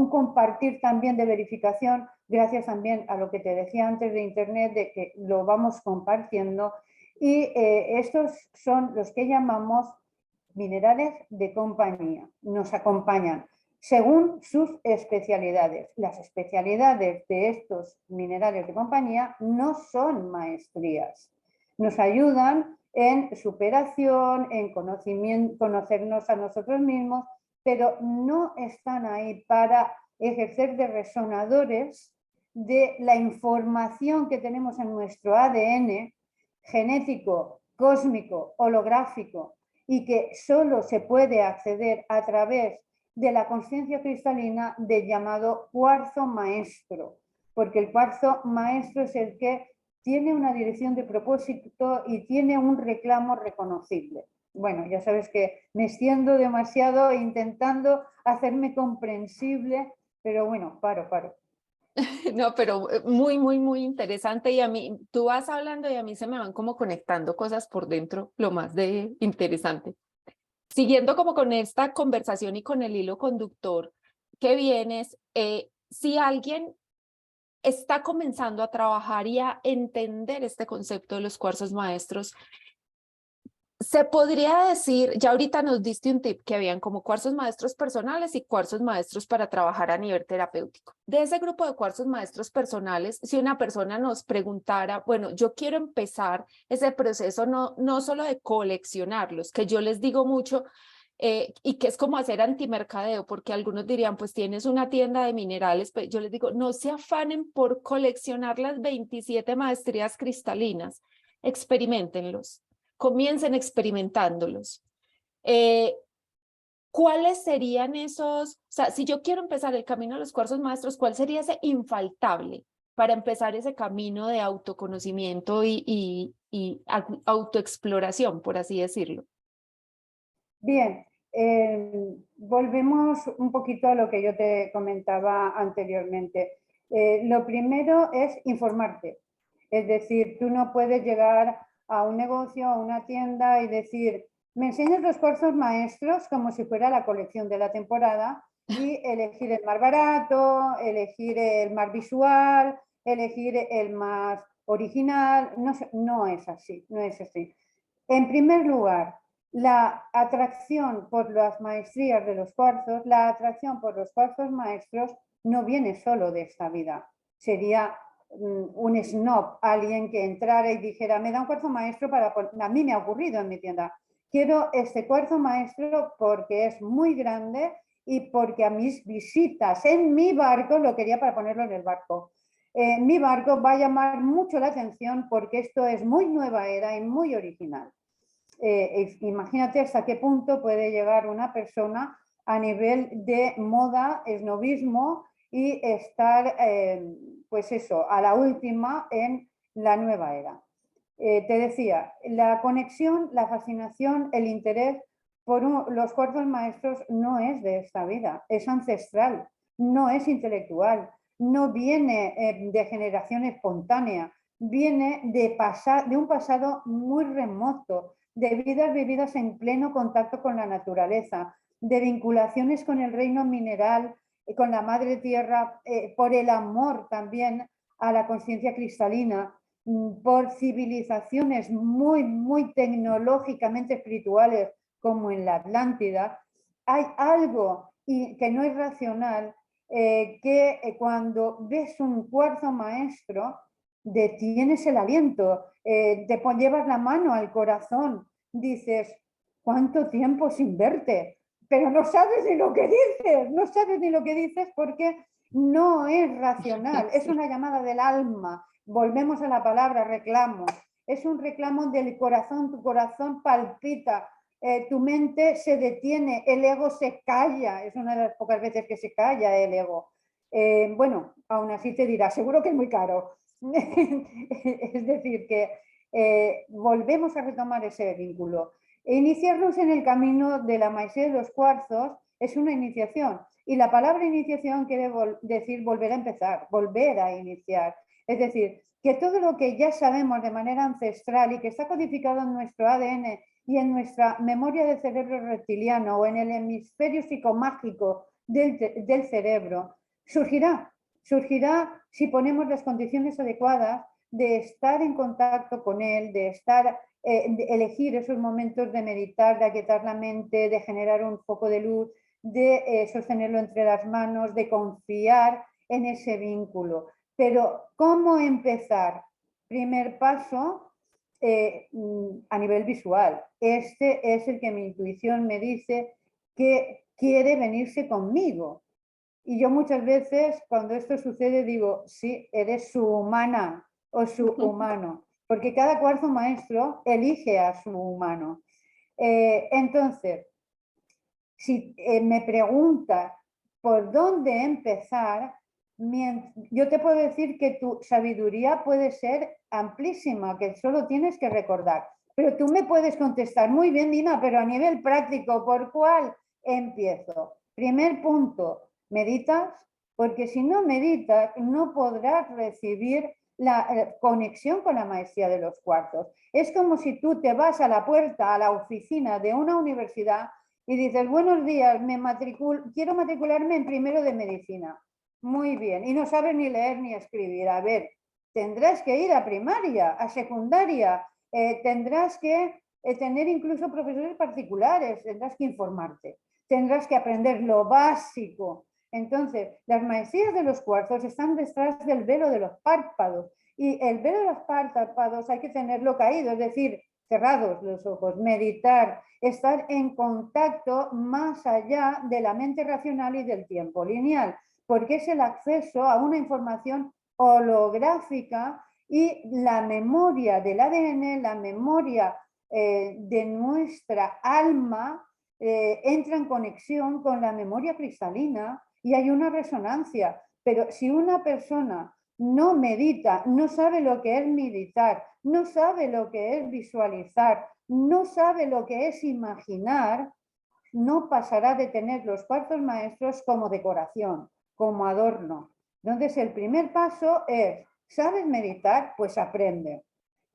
S2: compartir también de verificación, gracias también a lo que te decía antes de Internet, de que lo vamos compartiendo. Y estos son los que llamamos minerales de compañía. Nos acompañan según sus especialidades. Las especialidades de estos minerales de compañía no son maestrías. Nos ayudan en superación, en conocernos a nosotros mismos, pero no están ahí para ejercer de resonadores de la información que tenemos en nuestro ADN genético, cósmico, holográfico, y que solo se puede acceder a través de la conciencia cristalina del llamado cuarzo maestro, porque el cuarzo maestro es el que tiene una dirección de propósito y tiene un reclamo reconocible. bueno, ya sabes que me extiendo demasiado intentando hacerme comprensible, pero bueno, paro.
S3: No, pero muy, muy, muy interesante y a mí, tú vas hablando y a mí se me van como conectando cosas por dentro, lo más de interesante. Siguiendo como con esta conversación y con el hilo conductor que vienes, si alguien está comenzando a trabajar y a entender este concepto de los cuarzos maestros, se podría decir, ya ahorita nos diste un tip que habían como cuarzos maestros personales y cuarzos maestros para trabajar a nivel terapéutico. De ese grupo de cuarzos maestros personales, si una persona nos preguntara, bueno, yo quiero empezar ese proceso no solo de coleccionarlos, que yo les digo mucho, y que es como hacer antimercadeo, porque algunos dirían, pues tienes una tienda de minerales, pues yo les digo, no se afanen por coleccionar las 27 maestrías cristalinas, experimentenlos, comiencen experimentándolos. ¿Cuáles serían esos? O sea, si yo quiero empezar el camino de los cuarzos maestros, ¿cuál sería ese infaltable para empezar ese camino de autoconocimiento y autoexploración, por así decirlo?
S2: Bien, volvemos un poquito a lo que yo te comentaba anteriormente. Lo primero es informarte. Es decir, tú no puedes llegar a un negocio, a una tienda y decir, me enseñas los cuarzos maestros como si fuera la colección de la temporada y elegir el más barato, elegir el más visual, elegir el más original. No, no es así, no es así. En primer lugar, la atracción por las maestrías de los cuarzos, la atracción por los cuarzos maestros no viene solo de esta vida. Sería un snob, alguien que entrara y dijera, me da un cuarzo maestro para... A mí me ha ocurrido en mi tienda. Quiero este cuarzo maestro porque es muy grande y porque a mis visitas en mi barco, lo quería para ponerlo en el barco, mi barco va a llamar mucho la atención porque esto es muy nueva era y muy original. Imagínate hasta qué punto puede llegar una persona a nivel de moda, esnovismo y estar, pues eso, a la última en la nueva era. Te decía, la conexión, la fascinación, el interés por los cuarzos maestros no es de esta vida, es ancestral, no es intelectual, no viene de generación espontánea, viene de un pasado muy remoto, de vidas vividas en pleno contacto con la naturaleza, de vinculaciones con el reino mineral, con la madre tierra, por el amor también a la conciencia cristalina, por civilizaciones muy, muy tecnológicamente espirituales como en la Atlántida. Hay algo que no es racional, que cuando ves un cuarzo maestro detienes el aliento, te llevas la mano al corazón, dices, ¿cuánto tiempo sin verte? Pero no sabes ni lo que dices, no sabes ni lo que dices porque no es racional, es una llamada del alma. Volvemos a la palabra reclamo. Es un reclamo del corazón, tu corazón palpita, tu mente se detiene, el ego se calla, es una de las pocas veces que se calla el ego. Bueno, aún así te dirá, seguro que es muy caro. Es decir, que volvemos a retomar ese vínculo. Iniciarnos en el camino de la maestría de los cuarzos es una iniciación. Y la palabra iniciación quiere decir volver a empezar, volver a iniciar. Es decir, que todo lo que ya sabemos de manera ancestral y que está codificado en nuestro ADN y en nuestra memoria del cerebro reptiliano o en el hemisferio psicomágico del cerebro, surgirá si ponemos las condiciones adecuadas de estar en contacto con él, de estar, de elegir esos momentos de meditar, de aquietar la mente, de generar un foco de luz, de sostenerlo entre las manos, de confiar en ese vínculo. Pero, ¿cómo empezar? Primer paso, a nivel visual. Este es el que mi intuición me dice que quiere venirse conmigo. Y yo muchas veces cuando esto sucede digo, sí, eres su humana o su humano, porque cada cuarzo maestro elige a su humano. Entonces, si me preguntas por dónde empezar, yo te puedo decir que tu sabiduría puede ser amplísima, que solo tienes que recordar. Pero tú me puedes contestar, muy bien, Dina, pero a nivel práctico, ¿por cuál empiezo? Primer punto, ¿meditas? Porque si no meditas, no podrás recibir la conexión con la maestría de los cuartos. Es como si tú te vas a la puerta, a la oficina de una universidad y dices, buenos días, quiero matricularme en primero de medicina. Muy bien, y no sabes ni leer ni escribir. A ver, tendrás que ir a primaria, a secundaria, tendrás que tener incluso profesores particulares, tendrás que informarte, tendrás que aprender lo básico. Entonces, las maestrías de los cuarzos están detrás del velo de los párpados y el velo de los párpados hay que tenerlo caído, es decir, cerrados los ojos, meditar, estar en contacto más allá de la mente racional y del tiempo lineal, porque es el acceso a una información holográfica y la memoria del ADN, la memoria de nuestra alma entra en conexión con la memoria cristalina y hay una resonancia. Pero si una persona no medita, no sabe lo que es meditar, no sabe lo que es visualizar, no sabe lo que es imaginar, no pasará de tener los cuartos maestros como decoración, como adorno. Entonces, el primer paso es, ¿sabes meditar? Pues aprende.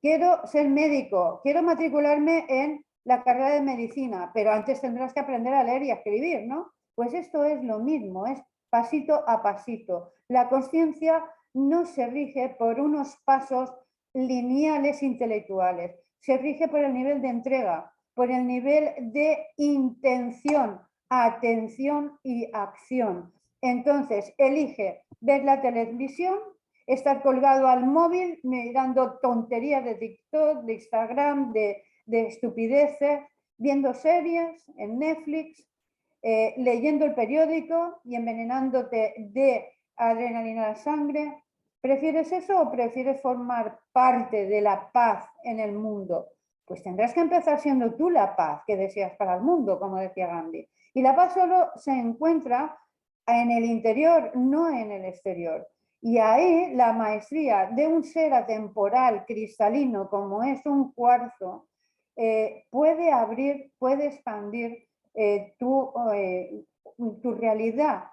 S2: Quiero ser médico, quiero matricularme en la carrera de medicina, pero antes tendrás que aprender a leer y a escribir, ¿no? Pues esto es lo mismo, es pasito a pasito. La conciencia no se rige por unos pasos lineales intelectuales, se rige por el nivel de entrega, por el nivel de intención, atención y acción. Entonces, elige ver la televisión, estar colgado al móvil mirando tonterías de TikTok, de Instagram, de estupideces, viendo series en Netflix, leyendo el periódico y envenenándote de adrenalina a la sangre. ¿Prefieres eso o prefieres formar parte de la paz en el mundo? Pues tendrás que empezar siendo tú la paz que deseas para el mundo, como decía Gandhi. Y la paz solo se encuentra en el interior, no en el exterior. Y ahí la maestría de un ser atemporal, cristalino, como es un cuarzo, puede abrir, puede expandir tu realidad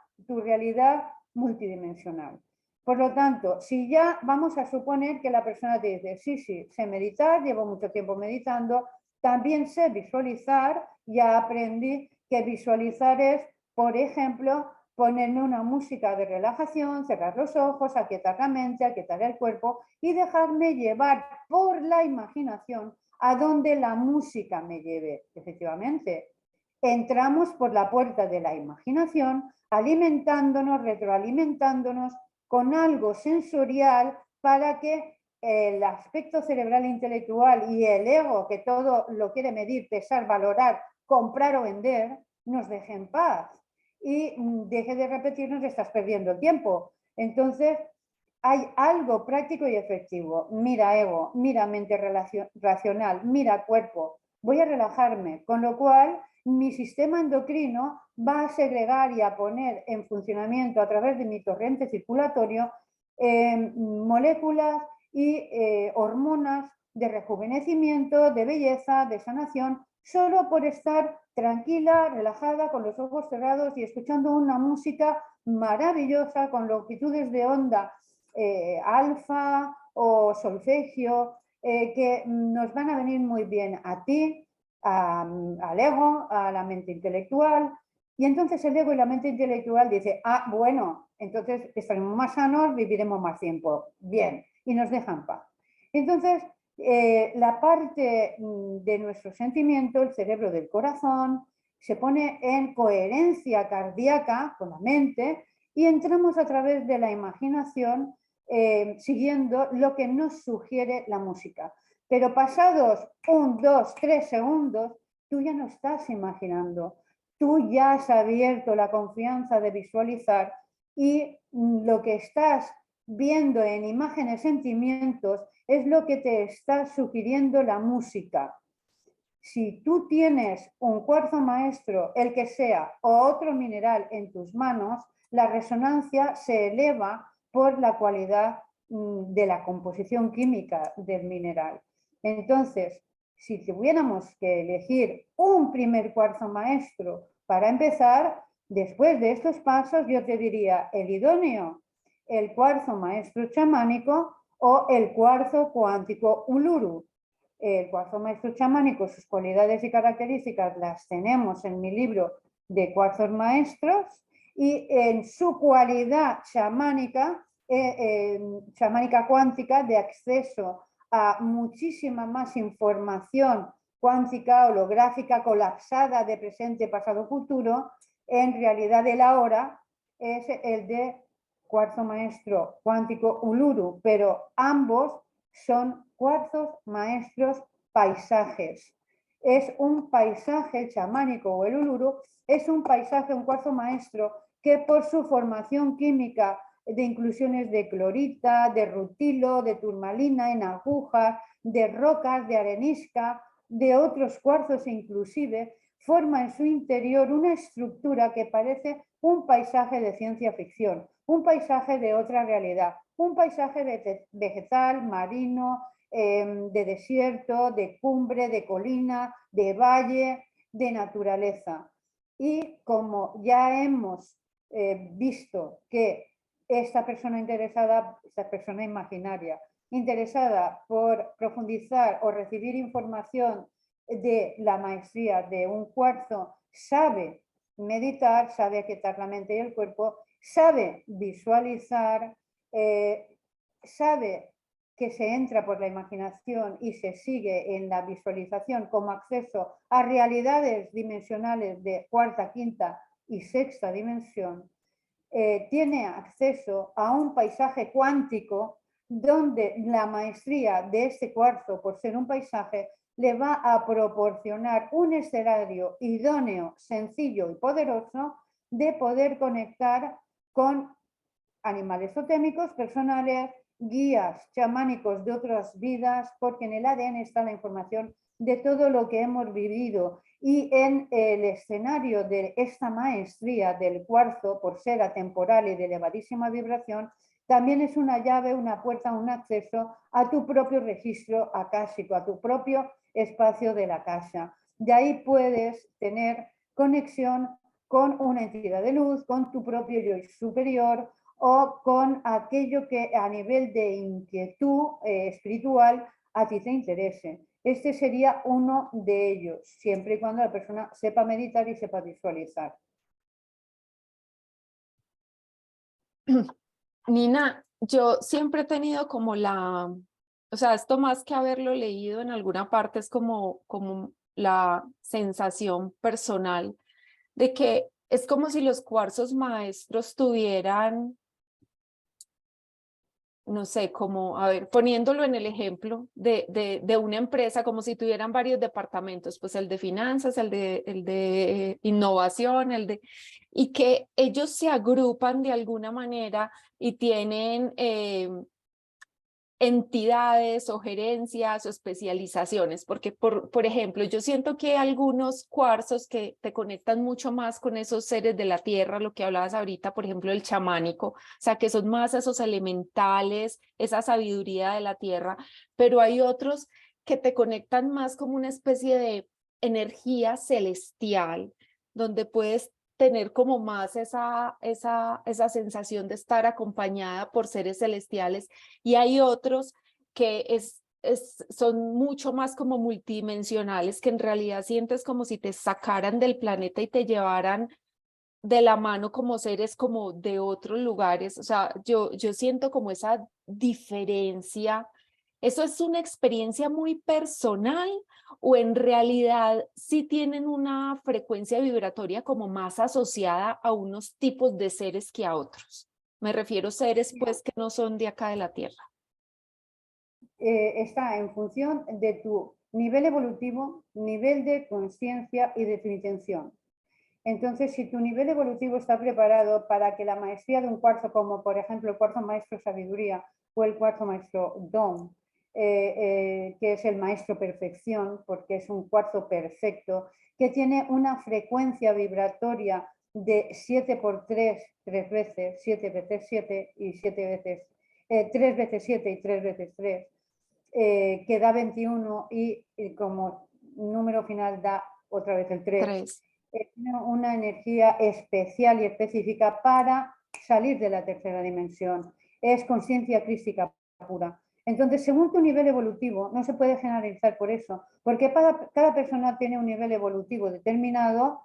S2: multidimensional. Por lo tanto, si ya vamos a suponer que la persona te dice, sí, sí, sé meditar, llevo mucho tiempo meditando, también sé visualizar, ya aprendí que visualizar es, por ejemplo, ponerme una música de relajación, cerrar los ojos, aquietar la mente, aquietar el cuerpo y dejarme llevar por la imaginación a donde la música me lleve. Efectivamente, entramos por la puerta de la imaginación, alimentándonos, retroalimentándonos con algo sensorial para que el aspecto cerebral e intelectual y el ego, que todo lo quiere medir, pesar, valorar, comprar o vender, nos deje en paz y deje de repetirnos que estás perdiendo el tiempo. Entonces, hay algo práctico y efectivo. Mira ego, mira mente racional, mira cuerpo. Voy a relajarme, con lo cual mi sistema endocrino va a segregar y a poner en funcionamiento a través de mi torrente circulatorio moléculas y hormonas de rejuvenecimiento, de belleza, de sanación, solo por estar tranquila, relajada, con los ojos cerrados y escuchando una música maravillosa con longitudes de onda alfa o solfegio que nos van a venir muy bien a ti, al ego, a la mente intelectual. Y entonces el ego y la mente intelectual dice, ah, bueno, entonces estaremos más sanos, viviremos más tiempo. Bien, y nos dejan paz. Entonces, la parte de nuestro sentimiento, el cerebro del corazón, se pone en coherencia cardíaca con la mente y entramos a través de la imaginación siguiendo lo que nos sugiere la música. Pero pasados 1, 2, 3 segundos, tú ya no estás imaginando, tú ya has abierto la confianza de visualizar y lo que estás viendo en imágenes, sentimientos, es lo que te está sugiriendo la música. Si tú tienes un cuarzo maestro, el que sea, o otro mineral en tus manos, la resonancia se eleva por la cualidad de la composición química del mineral. Entonces, si tuviéramos que elegir un primer cuarzo maestro para empezar, después de estos pasos yo te diría el idóneo, el cuarzo maestro chamánico o el cuarzo cuántico Uluru. El cuarzo maestro chamánico, sus cualidades y características las tenemos en mi libro de cuarzos maestros, y en su cualidad chamánica, chamánica cuántica, de acceso a muchísima más información cuántica, holográfica, colapsada de presente, pasado, futuro, en realidad el ahora es el de cuarzo maestro cuántico Uluru, pero ambos son cuarzos maestros paisajes. Es un paisaje chamánico, o el Uluru es un paisaje, un cuarzo maestro que por su formación química de inclusiones de clorita, de rutilo, de turmalina en agujas, de rocas, de arenisca, de otros cuarzos inclusive, forma en su interior una estructura que parece un paisaje de ciencia ficción, un paisaje de otra realidad, un paisaje vegetal, marino, de desierto, de cumbre, de colina, de valle, de naturaleza. Y como ya hemos visto que esta persona interesada, esta persona imaginaria, interesada por profundizar o recibir información de la maestría de un cuarzo, sabe meditar, sabe aquietar la mente y el cuerpo, sabe visualizar, sabe que se entra por la imaginación y se sigue en la visualización como acceso a realidades dimensionales de cuarta, quinta y sexta dimensión, tiene acceso a un paisaje cuántico donde la maestría de este cuarzo, por ser un paisaje, le va a proporcionar un escenario idóneo, sencillo y poderoso de poder conectar con animales totémicos personales, guías chamánicos de otras vidas, porque en el ADN está la información de todo lo que hemos vivido, y en el escenario de esta maestría del cuarzo, por ser atemporal y de elevadísima vibración, también es una llave, una puerta, un acceso a tu propio registro acásico, a tu propio espacio de la casa. De ahí puedes tener conexión con una entidad de luz, con tu propio yo superior, o con aquello que a nivel de inquietud espiritual a ti te interese. Este sería uno de ellos, siempre y cuando la persona sepa meditar y sepa visualizar.
S3: Nina, yo siempre he tenido como o sea, esto más que haberlo leído en alguna parte es como la sensación personal de que es como si los cuarzos maestros tuvieran, no sé, como, a ver, poniéndolo en el ejemplo de una empresa, como si tuvieran varios departamentos, pues el de finanzas, el de innovación, y que ellos se agrupan de alguna manera y tienen entidades o gerencias o especializaciones, porque por ejemplo, yo siento que hay algunos cuarzos que te conectan mucho más con esos seres de la tierra, lo que hablabas ahorita, por ejemplo, el chamánico, o sea, que son más esos elementales, esa sabiduría de la tierra, pero hay otros que te conectan más como una especie de energía celestial, donde puedes tener como más esa sensación de estar acompañada por seres celestiales, y hay otros que son mucho más como multidimensionales, que en realidad sientes como si te sacaran del planeta y te llevaran de la mano como seres como de otros lugares. O sea, yo siento como esa diferencia. ¿Eso es una experiencia muy personal o en realidad sí tienen una frecuencia vibratoria como más asociada a unos tipos de seres que a otros? Me refiero a seres pues que no son de acá de la Tierra.
S2: Está en función de tu nivel evolutivo, nivel de conciencia y de tu intención. Entonces, si tu nivel evolutivo está preparado para que la maestría de un cuarzo, como por ejemplo el cuarzo maestro sabiduría o el cuarzo maestro don, que es el maestro perfección, porque es un cuarzo perfecto, que tiene una frecuencia vibratoria de 7 por 3, 3 veces, 7 veces 7 y 7 veces, 3 veces 7 y 3 veces 3, que da 21 y como número final da otra vez el 3.
S3: 3.
S2: Es una energía especial y específica para salir de la tercera dimensión. Es conciencia crística pura. Entonces, según tu nivel evolutivo, no se puede generalizar por eso, porque cada persona tiene un nivel evolutivo determinado,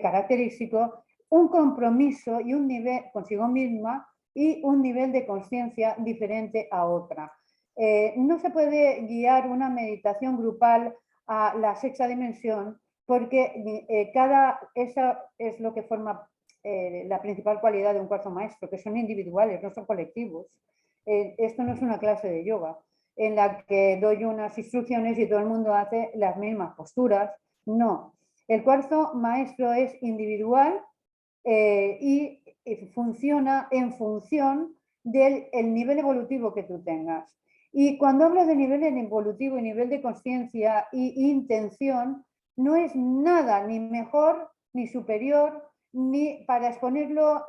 S2: característico, un compromiso y un nivel consigo misma y un nivel de conciencia diferente a otra. No se puede guiar una meditación grupal a la sexta dimensión porque eso es lo que forma la principal cualidad de un cuarzo maestro, que son individuales, no son colectivos. Esto no es una clase de yoga en la que doy unas instrucciones y todo el mundo hace las mismas posturas. No, el cuarzo maestro es individual y funciona en función del nivel evolutivo que tú tengas. Y cuando hablo de nivel evolutivo y nivel de conciencia e intención, no es nada ni mejor ni superior, ni para exponerlo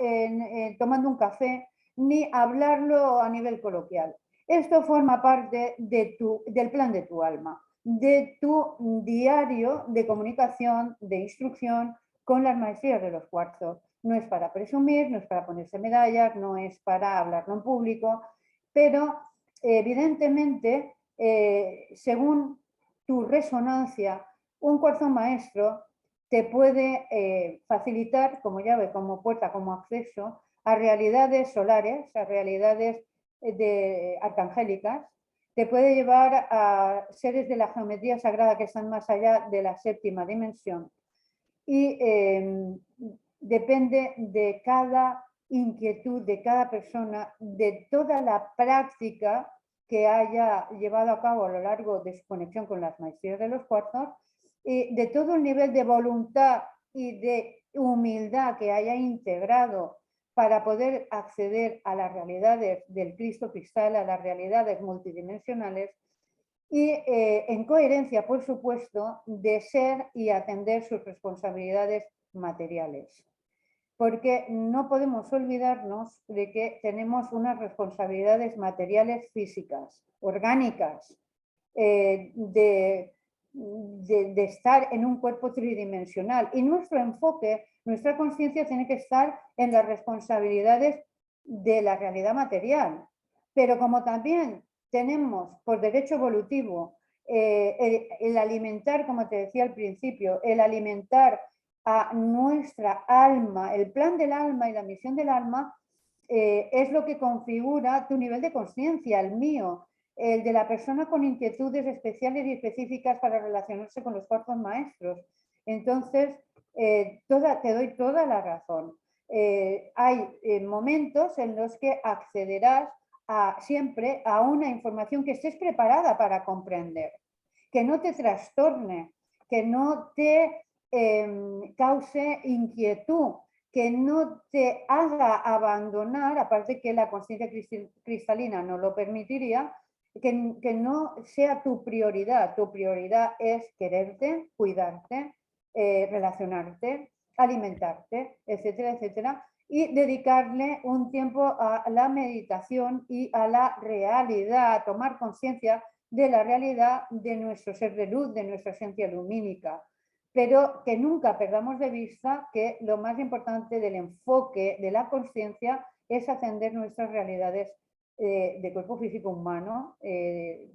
S2: tomando un café, ni hablarlo a nivel coloquial. Esto forma parte del plan de tu alma, de tu diario de comunicación, de instrucción con las maestrías de los cuarzos. No es para presumir, no es para ponerse medallas, no es para hablarlo en público, pero evidentemente, según tu resonancia, un cuarzo maestro te puede facilitar como llave, como puerta, como acceso a realidades solares, a realidades arcangélicas, te puede llevar a seres de la geometría sagrada que están más allá de la séptima dimensión. Y depende de cada inquietud de cada persona, de toda la práctica que haya llevado a cabo a lo largo de su conexión con las maestrías de los cuarzos, y de todo el nivel de voluntad y de humildad que haya integrado para poder acceder a las realidades del Cristo cristal, a las realidades multidimensionales, y en coherencia, por supuesto, de ser y atender sus responsabilidades materiales. Porque no podemos olvidarnos de que tenemos unas responsabilidades materiales físicas, orgánicas, de estar en un cuerpo tridimensional. Y nuestro enfoque, nuestra conciencia tiene que estar en las responsabilidades de la realidad material. Pero como también tenemos por derecho evolutivo el alimentar, como te decía al principio, el alimentar a nuestra alma, el plan del alma y la misión del alma, es lo que configura tu nivel de conciencia, el mío, el de la persona con inquietudes especiales y específicas para relacionarse con los cuarzos maestros. Entonces, te doy toda la razón. Hay momentos en los que accederás siempre a una información que estés preparada para comprender, que no te trastorne, que no te cause inquietud, que no te haga abandonar, aparte que la conciencia cristalina no lo permitiría, que no sea tu prioridad. Tu prioridad es quererte, cuidarte, relacionarte, alimentarte, etcétera, etcétera, y dedicarle un tiempo a la meditación y a la realidad, a tomar conciencia de la realidad de nuestro ser de luz, de nuestra esencia lumínica. Pero que nunca perdamos de vista que lo más importante del enfoque de la conciencia es atender nuestras realidades de cuerpo físico humano,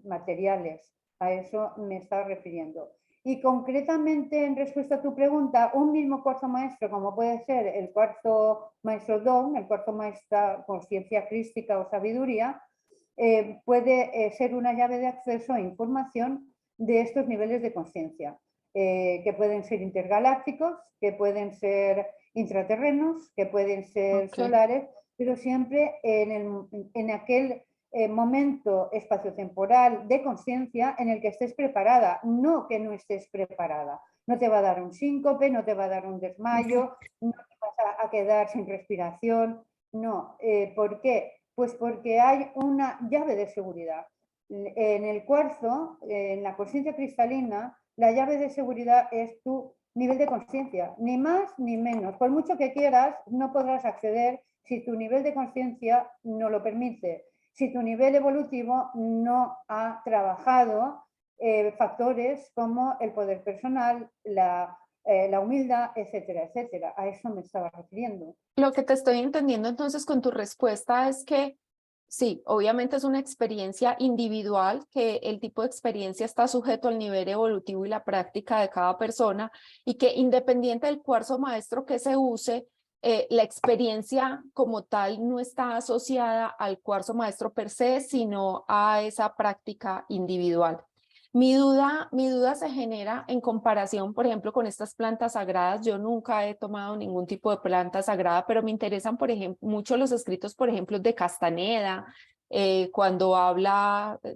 S2: materiales. A eso me estaba refiriendo. Y concretamente, en respuesta a tu pregunta, un mismo cuarzo maestro, como puede ser el cuarzo maestro Don, el cuarzo maestra conciencia crística o sabiduría, puede ser una llave de acceso a información de estos niveles de conciencia, que pueden ser intergalácticos, que pueden ser intraterrenos, que pueden ser solares, pero siempre en aquel momento espaciotemporal de conciencia en el que estés preparada, no que no estés preparada. No te va a dar un síncope, no te va a dar un desmayo, no te vas a quedar sin respiración, no. ¿Por qué? Pues porque hay una llave de seguridad. En el cuarzo, en la conciencia cristalina, la llave de seguridad es tu nivel de conciencia, ni más ni menos. Por mucho que quieras, no podrás acceder si tu nivel de conciencia no lo permite. si tu nivel evolutivo no ha trabajado factores como el poder personal, la humildad, etcétera, etcétera. A eso me estaba refiriendo.
S3: Lo que te estoy entendiendo entonces con tu respuesta es que sí, obviamente es una experiencia individual, que el tipo de experiencia está sujeto al nivel evolutivo y la práctica de cada persona, y que independiente del cuarzo maestro que se use, la experiencia como tal no está asociada al cuarzo maestro per se, sino a esa práctica individual. Mi duda se genera en comparación, por ejemplo, con estas plantas sagradas. Yo nunca he tomado ningún tipo de planta sagrada, pero me interesan, por ejemplo, mucho los escritos, por ejemplo, de Castaneda, cuando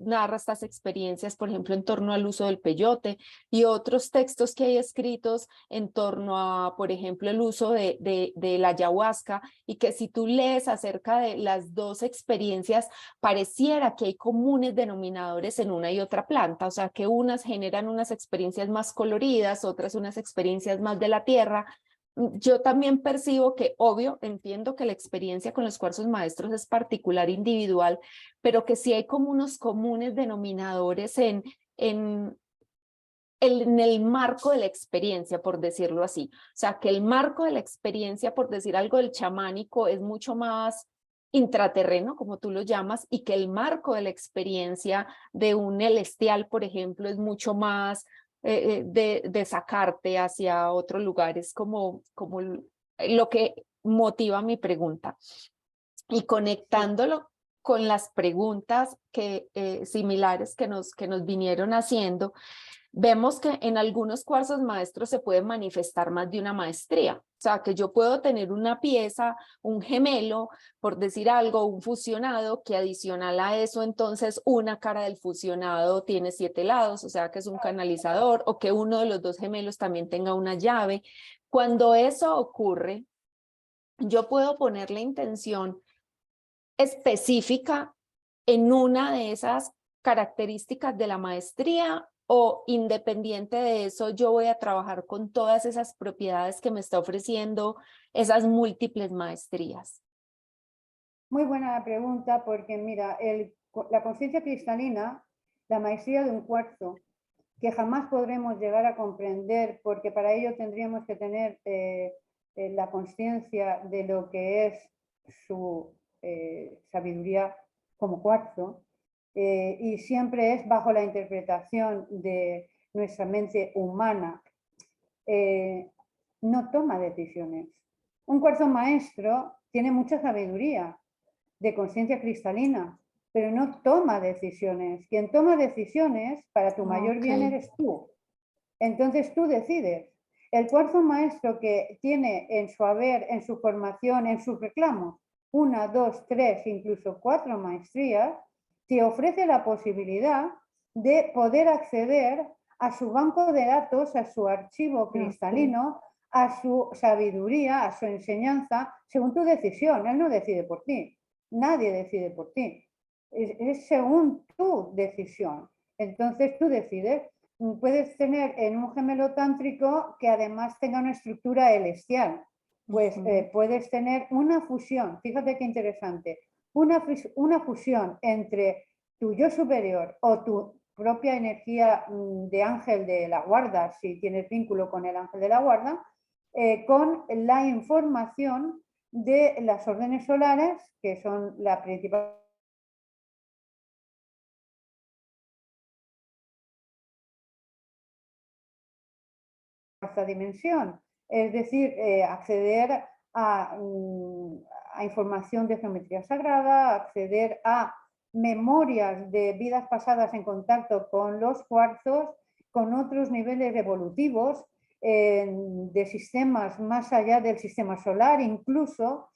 S3: narra estas experiencias, por ejemplo, en torno al uso del peyote, y otros textos que hay escritos en torno a, por ejemplo, el uso de la ayahuasca, y que si tú lees acerca de las dos experiencias, pareciera que hay comunes denominadores en una y otra planta, o sea, que unas generan unas experiencias más coloridas, otras unas experiencias más de la tierra. Yo también percibo que, obvio, entiendo que la experiencia con los cuarzos maestros es particular, individual, pero que sí hay como unos comunes denominadores en el marco de la experiencia, por decirlo así. O sea, que el marco de la experiencia, por decir algo del chamánico, es mucho más intraterreno, como tú lo llamas, y que el marco de la experiencia de un celestial, por ejemplo, es mucho más de sacarte hacia otro lugar. Es como lo que motiva mi pregunta. Y conectándolo con las preguntas similares que nos vinieron haciendo, vemos que en algunos cuarzos maestros se puede manifestar más de una maestría. O sea, que yo puedo tener una pieza, un gemelo, por decir algo, un fusionado, que adicional a eso, entonces una cara del fusionado tiene 7 lados, o sea, que es un canalizador, o que uno de los dos gemelos también tenga una llave. Cuando eso ocurre, yo puedo poner la intención específica en una de esas características de la maestría, o independiente de eso yo voy a trabajar con todas esas propiedades que me está ofreciendo esas múltiples maestrías.
S2: Muy buena pregunta, porque mira, la conciencia cristalina, la maestría de un cuarzo, que jamás podremos llegar a comprender, porque para ello tendríamos que tener la conciencia de lo que es su sabiduría como cuarzo, y siempre es bajo la interpretación de nuestra mente humana. No toma decisiones. Un cuarzo maestro tiene mucha sabiduría de conciencia cristalina, pero no toma decisiones. Quien toma decisiones para tu mayor bien eres tú. Entonces tú decides. El cuarzo maestro que tiene en su haber, en su formación, en sus reclamos, 1, 2, 3, incluso 4 maestrías, te ofrece la posibilidad de poder acceder a su banco de datos, a su archivo cristalino, a su sabiduría, a su enseñanza, según tu decisión. Él no decide por ti. Nadie decide por ti. Es según tu decisión. Entonces tú decides. Puedes tener en un gemelo tántrico que además tenga una estructura celestial. Pues puedes tener una fusión, fíjate qué interesante, una fusión entre tu yo superior o tu propia energía de ángel de la guarda, si tienes vínculo con el ángel de la guarda, con la información de las órdenes solares, que son la principal dimensión, es decir, acceder a información de geometría sagrada, acceder a memorias de vidas pasadas en contacto con los cuarzos, con otros niveles evolutivos de sistemas más allá del sistema solar, incluso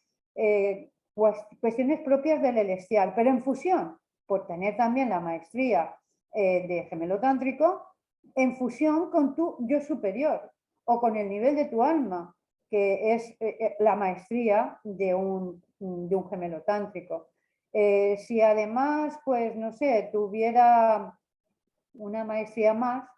S2: cuestiones propias del celestial, pero en fusión, por tener también la maestría de gemelo tántrico, en fusión con tu yo superior o con el nivel de tu alma, que es la maestría de un gemelo tántrico. Si además, pues no sé, tuviera una maestría más,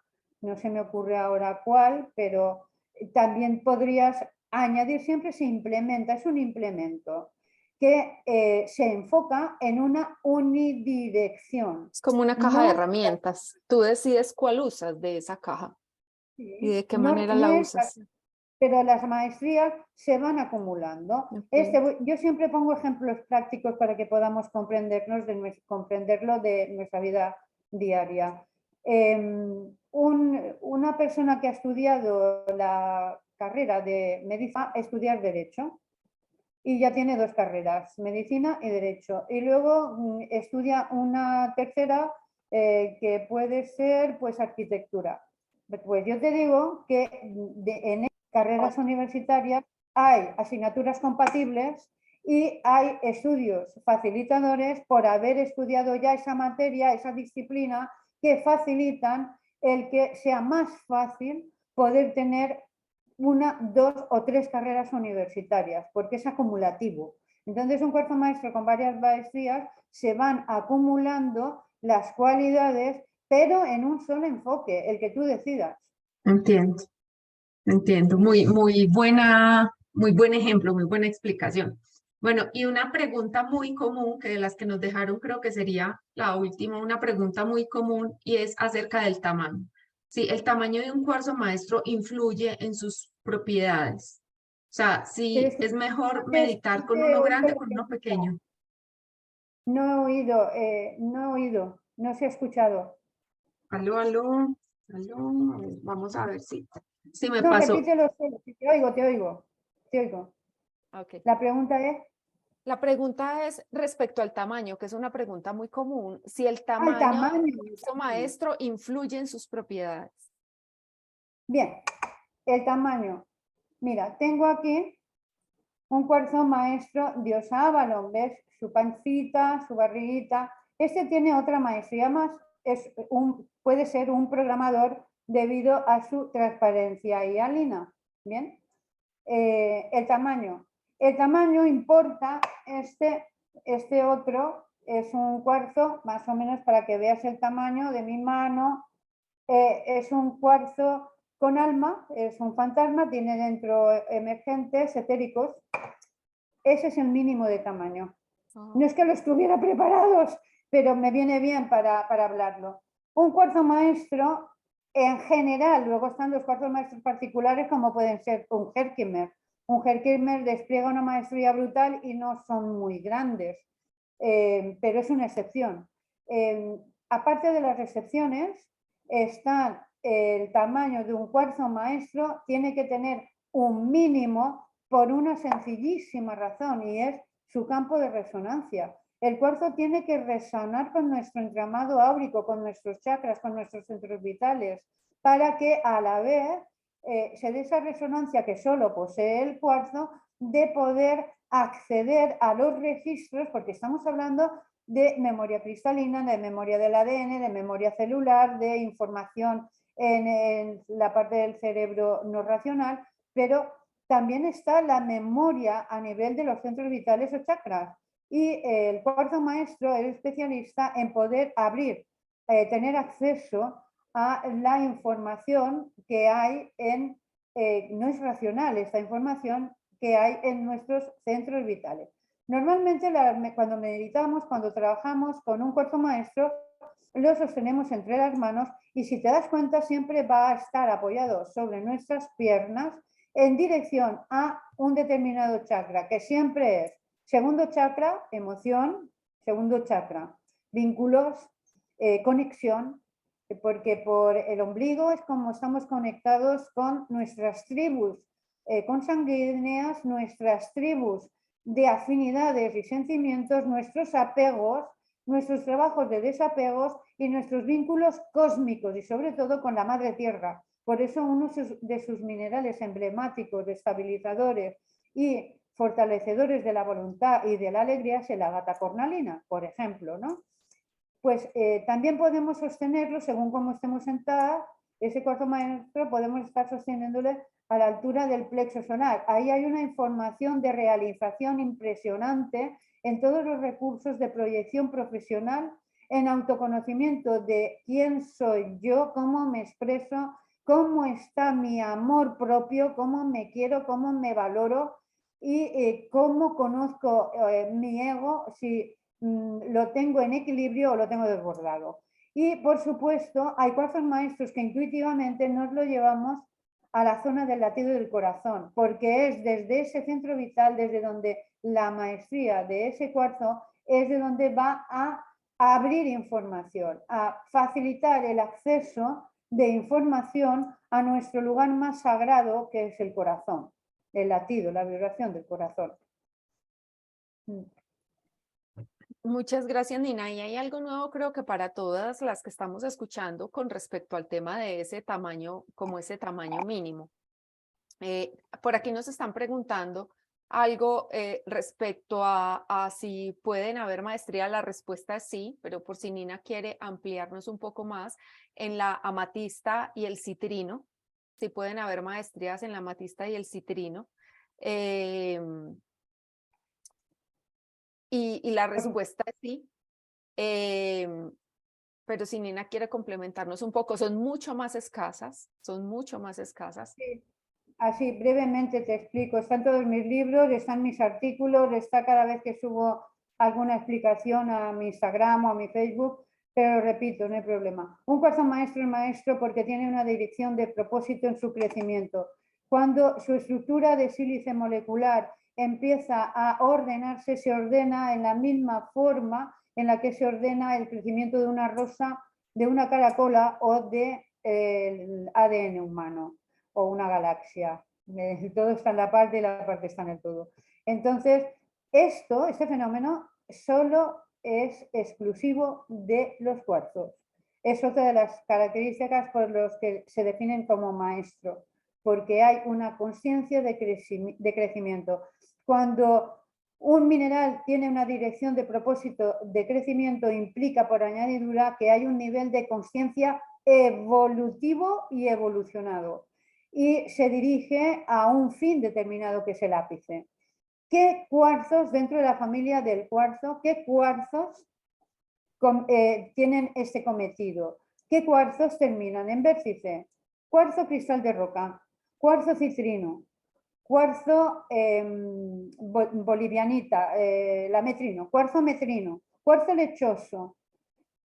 S2: no se me ocurre ahora cuál, pero también podrías añadir, siempre se implementa, es un implemento. que se enfoca en una unidirección.
S3: Es como una caja de
S2: No,
S3: herramientas. Tú decides cuál usas de esa caja y de qué manera
S2: no
S3: la
S2: es,
S3: usas.
S2: pero las maestrías se van acumulando.
S3: Ok.
S2: Yo siempre pongo ejemplos prácticos para que podamos comprenderlo de nuestra vida diaria. Una persona que ha estudiado la carrera de medicina, estudiar Derecho, y ya tiene dos carreras, Medicina y Derecho. Y luego estudia una tercera que puede ser pues Arquitectura. Pues yo te digo que en carreras universitarias hay asignaturas compatibles y hay estudios facilitadores por haber estudiado ya esa materia, esa disciplina, que facilitan el que sea más fácil poder tener una, dos o tres carreras universitarias, porque es acumulativo. Entonces, un cuerpo maestro con varias maestrías se van acumulando las cualidades, pero en un solo enfoque, el que tú decidas.
S1: Entiendo, entiendo. Muy buen ejemplo, muy buena explicación. Bueno, y una pregunta muy común, que de las que nos dejaron, creo que sería la última, una pregunta muy común y es acerca del tamaño. Si el tamaño de un cuarzo maestro influye en sus propiedades. O sea,
S2: Pero
S1: si
S2: es que
S1: es mejor
S2: no
S1: meditar con
S2: te he
S1: uno
S2: oído
S1: grande o
S2: la
S1: con uno
S2: pregunta.
S1: pequeño.
S2: No se ha escuchado.
S1: Aló, aló, aló. A ver, vamos a ver si me
S2: No,
S1: pasó.
S2: repítelo solo. Te oigo, te oigo, te oigo.
S3: Ok.
S2: La pregunta es,
S3: La pregunta es respecto al tamaño, que es una pregunta muy común. Si el
S2: el
S3: tamaño
S2: tamaño.
S3: del cuarzo maestro influye en sus propiedades.
S2: Bien, el tamaño. Mira, tengo aquí un cuarzo maestro diosa Avalon, ¿ves? Su pancita, su barriguita. Este tiene otra maestría más, puede ser un programador debido a su transparencia hialina. Bien, el tamaño. El tamaño importa, este otro es un cuarzo, más o menos para que veas el tamaño de mi mano. Es un cuarzo con alma, es un fantasma, tiene dentro emergentes etéricos. Ese es el mínimo de tamaño. No es que lo estuviera preparados, pero me viene bien para hablarlo. Un cuarzo maestro, en general, luego están los cuarzos maestros particulares, como pueden ser un Herkimer. Un Herkimer despliega una maestría brutal y no son muy grandes, pero es una excepción. Aparte de las excepciones, está el tamaño de un cuarzo maestro, tiene que tener un mínimo por una sencillísima razón, y es su campo de resonancia. El cuarzo tiene que resonar con nuestro entramado áurico, con nuestros chakras, con nuestros centros vitales, para que a la vez se dé esa resonancia que solo posee el cuarzo, de poder acceder a los registros, porque estamos hablando de memoria cristalina, de memoria del ADN, de memoria celular, de información en la parte del cerebro no racional, pero también está la memoria a nivel de los centros vitales o chakras. Y el cuarzo maestro es especialista en poder abrir, tener acceso a la información que hay no es racional, esta información que hay en nuestros centros vitales. Normalmente cuando meditamos, cuando trabajamos con un cuarzo maestro, lo sostenemos entre las manos y, si te das cuenta, siempre va a estar apoyado sobre nuestras piernas en dirección a un determinado chakra, que siempre es segundo chakra, emoción; segundo chakra, vínculos, conexión, porque por el ombligo es como estamos conectados con nuestras tribus consanguíneas, nuestras tribus de afinidades y sentimientos, nuestros apegos, nuestros trabajos de desapegos y nuestros vínculos cósmicos, y sobre todo con la madre tierra. Por eso uno de sus minerales emblemáticos, estabilizadores y fortalecedores de la voluntad y de la alegría es el ágata cornalina, por ejemplo, ¿no? Pues también podemos sostenerlo según cómo estemos sentadas. Ese cuarzo maestro podemos estar sosteniéndole a la altura del plexo solar. Ahí hay una información de realización impresionante en todos los recursos de proyección profesional, en autoconocimiento de quién soy yo, cómo me expreso, cómo está mi amor propio, cómo me quiero, cómo me valoro, y cómo conozco mi ego, si lo tengo en equilibrio o lo tengo desbordado. Y por supuesto, hay cuarzos maestros que intuitivamente nos lo llevamos a la zona del latido del corazón, porque es desde ese centro vital, desde donde la maestría de ese cuarzo es de donde va a abrir información, a facilitar el acceso de información a nuestro lugar más sagrado, que es el corazón, el latido, la vibración del corazón.
S3: Muchas gracias, Nina. Y hay algo nuevo, creo que para todas las que estamos escuchando con respecto al tema de ese tamaño, como ese tamaño mínimo. Por aquí nos están preguntando algo respecto a si pueden haber maestría. La respuesta es sí, pero por si Nina quiere ampliarnos un poco más, en la amatista y el citrino, si pueden haber maestrías en la amatista y el citrino. Y la respuesta es sí. Pero si Nina quiere complementarnos un poco, son mucho más escasas, son mucho más escasas.
S2: Sí. Así, brevemente te explico. Están todos mis libros, están mis artículos, está cada vez que subo alguna explicación a mi Instagram o a mi Facebook, pero repito, no hay problema. Un cuarzo maestro es maestro porque tiene una dirección de propósito en su crecimiento. Cuando su estructura de sílice molecular empieza a ordenarse, se ordena en la misma forma en la que se ordena el crecimiento de una rosa, de una caracola o del ADN humano o una galaxia. Todo está en la parte y la parte está en el todo. Entonces, este fenómeno solo es exclusivo de los cuarzos. Es otra de las características por las que se definen como maestro, porque hay una conciencia de crecimiento. Cuando un mineral tiene una dirección de propósito de crecimiento, implica por añadidura que hay un nivel de conciencia evolutivo y evolucionado y se dirige a un fin determinado que es el ápice. ¿Qué cuarzos dentro de la familia del cuarzo, qué cuarzos tienen este cometido? ¿Qué cuarzos terminan en vértice? Cuarzo cristal de roca, cuarzo citrino, cuarzo bolivianita, lametrino, cuarzo metrino, cuarzo lechoso,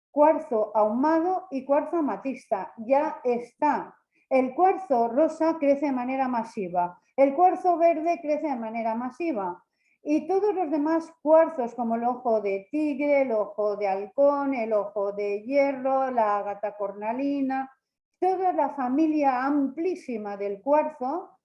S2: cuarzo ahumado y cuarzo amatista. Ya está. El cuarzo rosa crece de manera masiva, el cuarzo verde crece de manera masiva y todos los demás cuarzos como el ojo de tigre, el ojo de halcón, el ojo de hierro, la ágata cornalina, toda la familia amplísima del cuarzo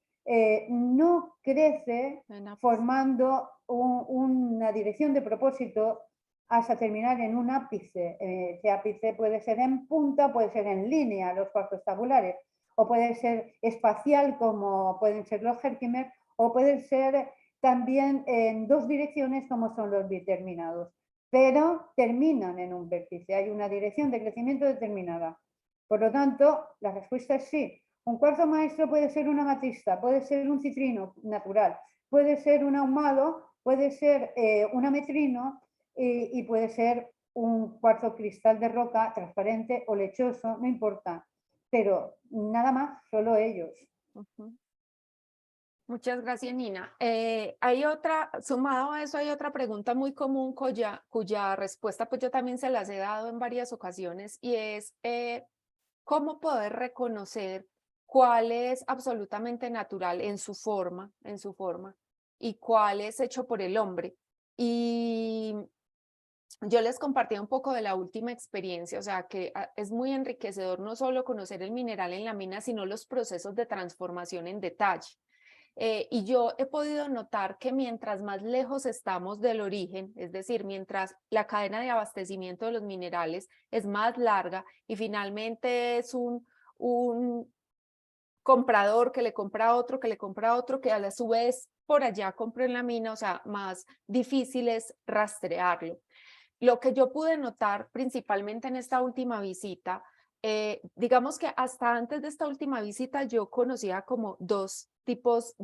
S2: no crece formando una dirección de propósito hasta terminar en un ápice. Ese ápice puede ser en punta, puede ser en línea, los cuarzos tabulares, o puede ser espacial, como pueden ser los Herkimer, o puede ser también en dos direcciones, como son los biterminados. Pero terminan en un vértice, hay una dirección de crecimiento determinada. Por lo tanto, la respuesta es sí. Un cuarzo maestro puede ser un amatista, puede ser un citrino natural, puede ser un ahumado, puede ser un ametrino, y puede ser un cuarzo cristal de roca transparente o lechoso, no importa, pero nada más, solo ellos.
S3: Muchas gracias, Nina. Hay otra, sumado a eso, hay otra pregunta muy común cuya respuesta pues yo también se las he dado en varias ocasiones y es cómo poder reconocer cuál es absolutamente natural en su forma y cuál es hecho por el hombre. Y yo les compartí un poco de la última experiencia, o sea que es muy enriquecedor no solo conocer el mineral en la mina, sino los procesos de transformación en detalle. Y yo he podido notar que mientras más lejos estamos del origen, es decir, mientras la cadena de abastecimiento de los minerales es más larga y finalmente es un comprador que le compra a otro, que le compra a otro, que a su vez por allá compró en la mina, o sea, más difícil es rastrearlo. Lo que yo pude notar principalmente en esta última visita, digamos que hasta antes de esta última visita yo conocía como dos tipos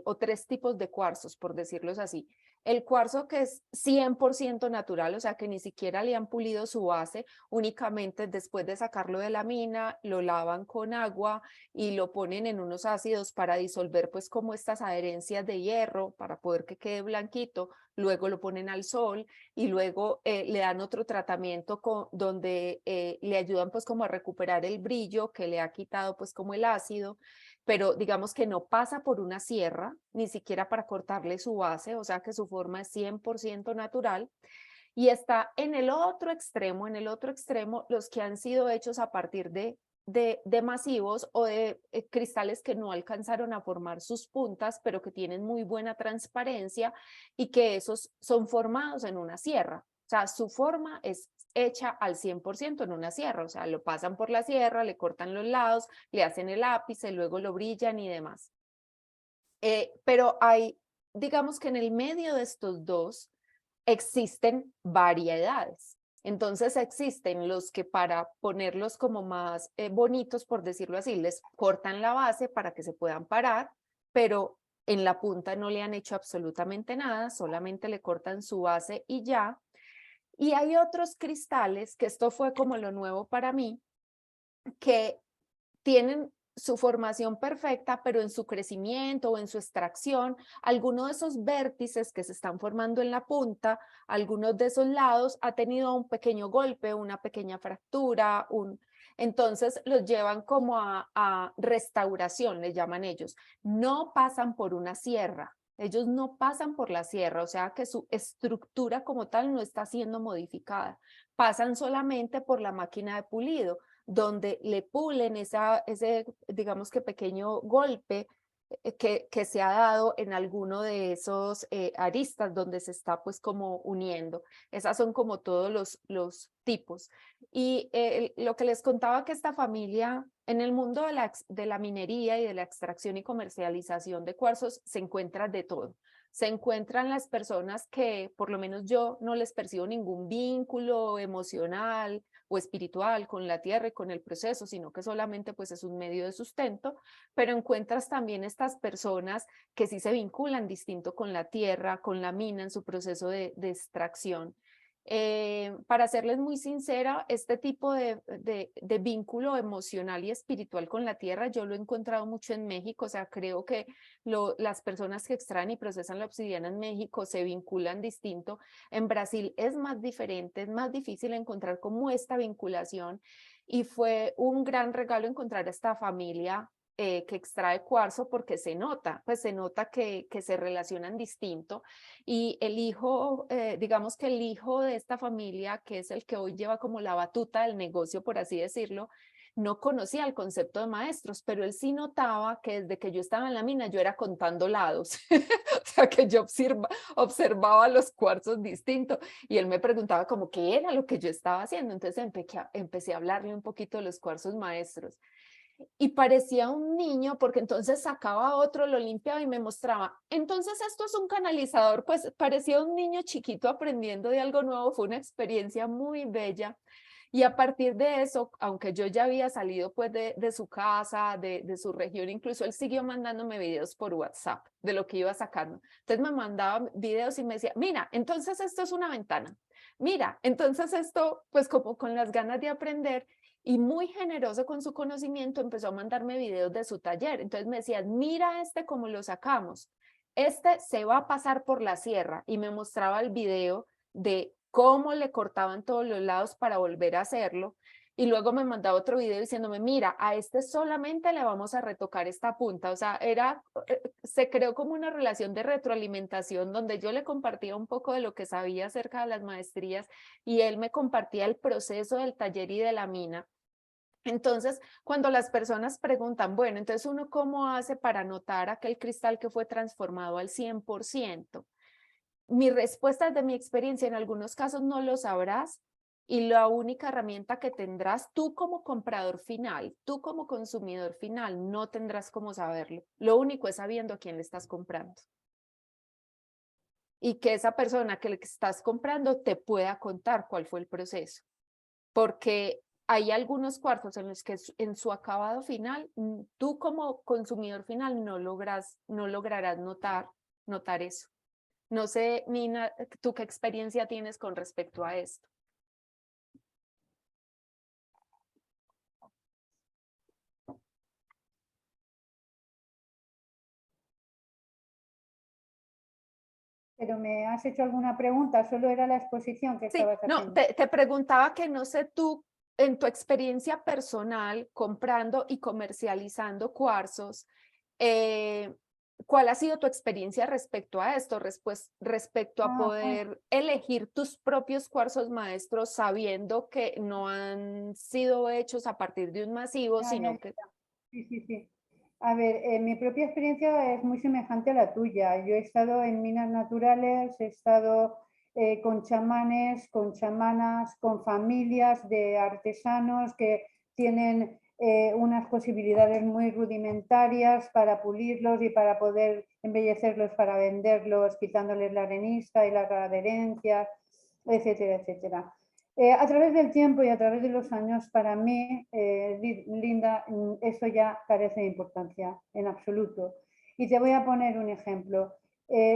S3: o tres tipos de cuarzos, por decirlos así. El cuarzo que es 100% natural, o sea que ni siquiera le han pulido su base, únicamente después de sacarlo de la mina, lo lavan con agua y lo ponen en unos ácidos para disolver pues como estas adherencias de hierro para poder que quede blanquito, luego lo ponen al sol y luego le dan otro tratamiento donde le ayudan pues como a recuperar el brillo que le ha quitado pues como el ácido, pero digamos que no pasa por una sierra, ni siquiera para cortarle su base, o sea que su forma es 100% natural. Y está en el otro extremo, los que han sido hechos a partir de masivos o de cristales que no alcanzaron a formar sus puntas, pero que tienen muy buena transparencia y que esos son formados en una sierra. O sea, su forma es hecha al 100% en una sierra, o sea, lo pasan por la sierra, le cortan los lados, le hacen el ápice, luego lo brillan y demás. Pero hay, digamos que en el medio de estos dos existen variedades. Entonces existen los que para ponerlos como más bonitos, por decirlo así, les cortan la base para que se puedan parar, pero en la punta no le han hecho absolutamente nada, solamente le cortan su base y ya. Y hay otros cristales, que esto fue como lo nuevo para mí, que tienen su formación perfecta, pero en su crecimiento o en su extracción, alguno de esos vértices que se están formando en la punta, algunos de esos lados ha tenido un pequeño golpe, una pequeña fractura, entonces los llevan como a restauración, le llaman ellos. No pasan por una sierra. Ellos no pasan por la sierra, o sea que su estructura como tal no está siendo modificada. Pasan solamente por la máquina de pulido, donde le pulen ese, digamos que pequeño golpe que se ha dado en alguno de esos aristas donde se está pues como uniendo. Esas son como todos los tipos. Y lo que les contaba que esta familia en el mundo de la minería y de la extracción y comercialización de cuarzos se encuentra de todo. Se encuentran las personas que por lo menos yo no les percibo ningún vínculo emocional o espiritual con la tierra y con el proceso, sino que solamente pues es un medio de sustento, pero encuentras también estas personas que sí se vinculan distinto con la tierra, con la mina en su proceso de extracción. Para serles muy sincera, este tipo de vínculo emocional y espiritual con la tierra yo lo he encontrado mucho en México, o sea, creo que las personas que extraen y procesan la obsidiana en México se vinculan distinto. En Brasil es más diferente, es más difícil encontrar como esta vinculación y fue un gran regalo encontrar a esta familia que extrae cuarzo porque se nota, pues se nota que se relacionan distinto y el hijo, digamos que el hijo de esta familia, que es el que hoy lleva como la batuta del negocio, por así decirlo, no conocía el concepto de maestros, pero él sí notaba que desde que yo estaba en la mina yo era contando lados, o sea que yo observaba los cuarzos distintos y él me preguntaba como qué era lo que yo estaba haciendo, entonces empecé a hablarle un poquito de los cuarzos maestros. Y parecía un niño porque entonces sacaba otro, lo limpiaba y me mostraba. Entonces esto es un canalizador, pues parecía un niño chiquito aprendiendo de algo nuevo, fue una experiencia muy bella. Y a partir de eso, aunque yo ya había salido pues de su casa, de su región, incluso él siguió mandándome videos por WhatsApp de lo que iba sacando. Entonces me mandaba videos y me decía, mira, entonces esto es una ventana. Mira, entonces esto, pues como con las ganas de aprender y muy generoso con su conocimiento, empezó a mandarme videos de su taller. Entonces me decía, mira este cómo lo sacamos. Este se va a pasar por la sierra y me mostraba el video de cómo le cortaban todos los lados para volver a hacerlo. Y luego me mandaba otro video diciéndome, mira, a este solamente le vamos a retocar esta punta. O sea, se creó como una relación de retroalimentación donde yo le compartía un poco de lo que sabía acerca de las maestrías y él me compartía el proceso del taller y de la mina. Entonces, cuando las personas preguntan, bueno, entonces uno cómo hace para notar aquel cristal que fue transformado al 100%, mi respuesta de mi experiencia, en algunos casos no lo sabrás y la única herramienta que tendrás tú como comprador final, tú como consumidor final, no tendrás cómo saberlo. Lo único es sabiendo a quién le estás comprando. Y que esa persona que le estás comprando te pueda contar cuál fue el proceso. Porque hay algunos cuarzos en los que en su acabado final, tú como consumidor final no lograrás notar eso. No sé, Nina, ¿tú qué experiencia tienes con respecto a esto?
S2: Pero me has hecho alguna pregunta, solo era la exposición que
S3: Sí,
S2: estabas
S3: no,
S2: haciendo.
S3: te preguntaba que no sé tú, en tu experiencia personal, comprando y comercializando cuarzos, ¿cuál ha sido tu experiencia respecto a esto, respecto a
S2: Ah, pues,
S3: poder elegir tus propios cuarzos maestros sabiendo que no han sido hechos a partir de un masivo,
S2: ya, ya,
S3: sino que...
S2: ya. Sí, sí, sí. A ver, mi propia experiencia es muy semejante a la tuya. Yo he estado en minas naturales, he estado con chamanes, con chamanas, con familias de artesanos que tienen unas posibilidades muy rudimentarias para pulirlos y para poder embellecerlos, para venderlos, quitándoles la arenisca y las adherencias, etcétera, etcétera. A través del tiempo y a través de los años, para mí, Linda, eso ya carece de importancia en absoluto. Y te voy a poner un ejemplo.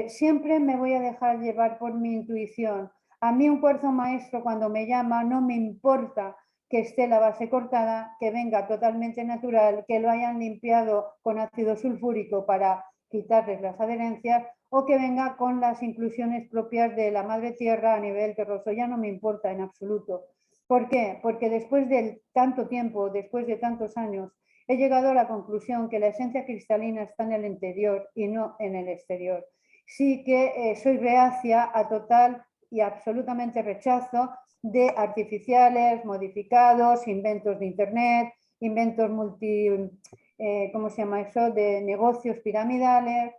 S2: Siempre me voy a dejar llevar por mi intuición. A mí un cuarzo maestro cuando me llama no me importa que esté la base cortada, que venga totalmente natural, que lo hayan limpiado con ácido sulfúrico para quitarles las adherencias o que venga con las inclusiones propias de la madre tierra a nivel terroso. Ya no me importa en absoluto. ¿Por qué? Porque después de tanto tiempo, después de tantos años, he llegado a la conclusión que la esencia cristalina está en el interior y no en el exterior. Sí que soy reacia a total y absolutamente rechazo de artificiales, modificados, inventos de internet, inventos ¿cómo se llama eso?, de negocios piramidales,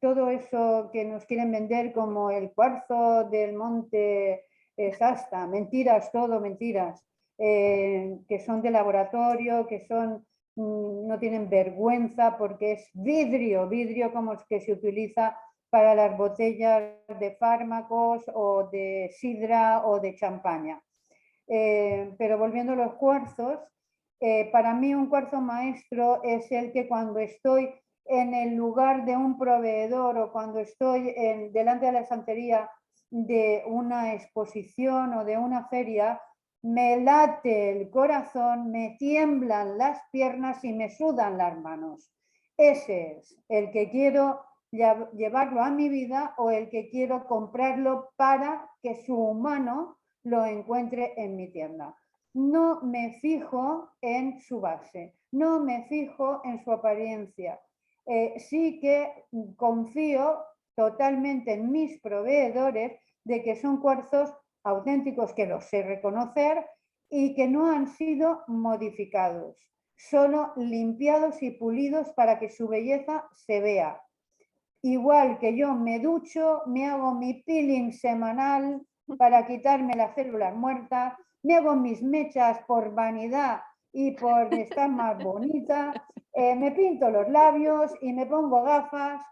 S2: todo eso que nos quieren vender como el cuarzo del monte Shasta, mentiras, todo mentiras, que son de laboratorio, que son, no tienen vergüenza porque es vidrio, vidrio como el que se utiliza para las botellas de fármacos o de sidra o de champaña. Pero volviendo a los cuarzos, para mí un cuarzo maestro es el que cuando estoy en el lugar de un proveedor o cuando estoy delante de la estantería de una exposición o de una feria, me late el corazón, me tiemblan las piernas y me sudan las manos. Ese es el que quiero llevarlo a mi vida o el que quiero comprarlo para que su humano lo encuentre en mi tienda. No me fijo en su base, no me fijo en su apariencia. Sí que confío totalmente en mis proveedores de que son cuarzos auténticos, que los sé reconocer y que no han sido modificados, solo limpiados y pulidos para que su belleza se vea. Igual que yo me ducho, me hago mi peeling semanal para quitarme las células muertas, me hago mis mechas por vanidad y por estar más bonita, me pinto los labios y me pongo gafas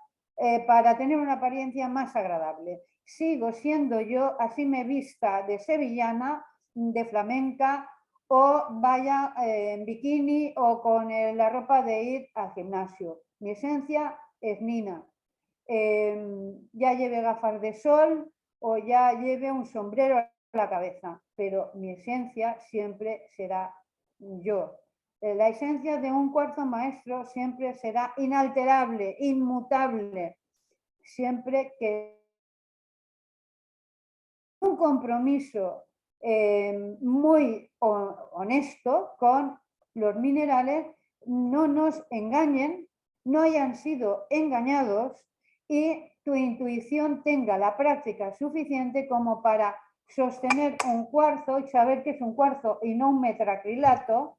S2: para tener una apariencia más agradable. Sigo siendo yo, así me vista de sevillana, de flamenca o vaya en bikini o con la ropa de ir al gimnasio. Mi esencia es Nina. Ya lleve gafas de sol o ya lleve un sombrero a la cabeza, pero mi esencia siempre será yo. La esencia de un cuarzo maestro siempre será inalterable, inmutable, siempre que un compromiso muy honesto con los minerales, no nos engañen, no hayan sido engañados y tu intuición tenga la práctica suficiente como para sostener un cuarzo y saber que es un cuarzo y no un metacrilato,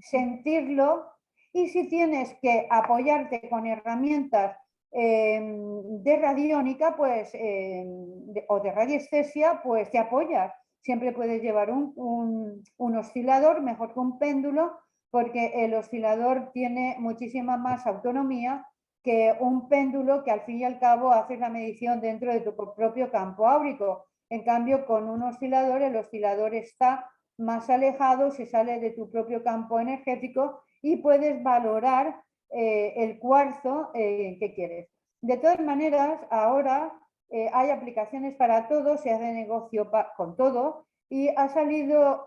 S2: sentirlo, y si tienes que apoyarte con herramientas de radiónica pues, o de radiestesia, pues te apoyas. Siempre puedes llevar un oscilador, mejor que un péndulo, porque el oscilador tiene muchísima más autonomía que un péndulo que al fin y al cabo haces la medición dentro de tu propio campo áurico. En cambio, con un oscilador, el oscilador está más alejado, se sale de tu propio campo energético y puedes valorar el cuarzo que quieres. De todas maneras, ahora hay aplicaciones para todo, se hace negocio con todo y han salido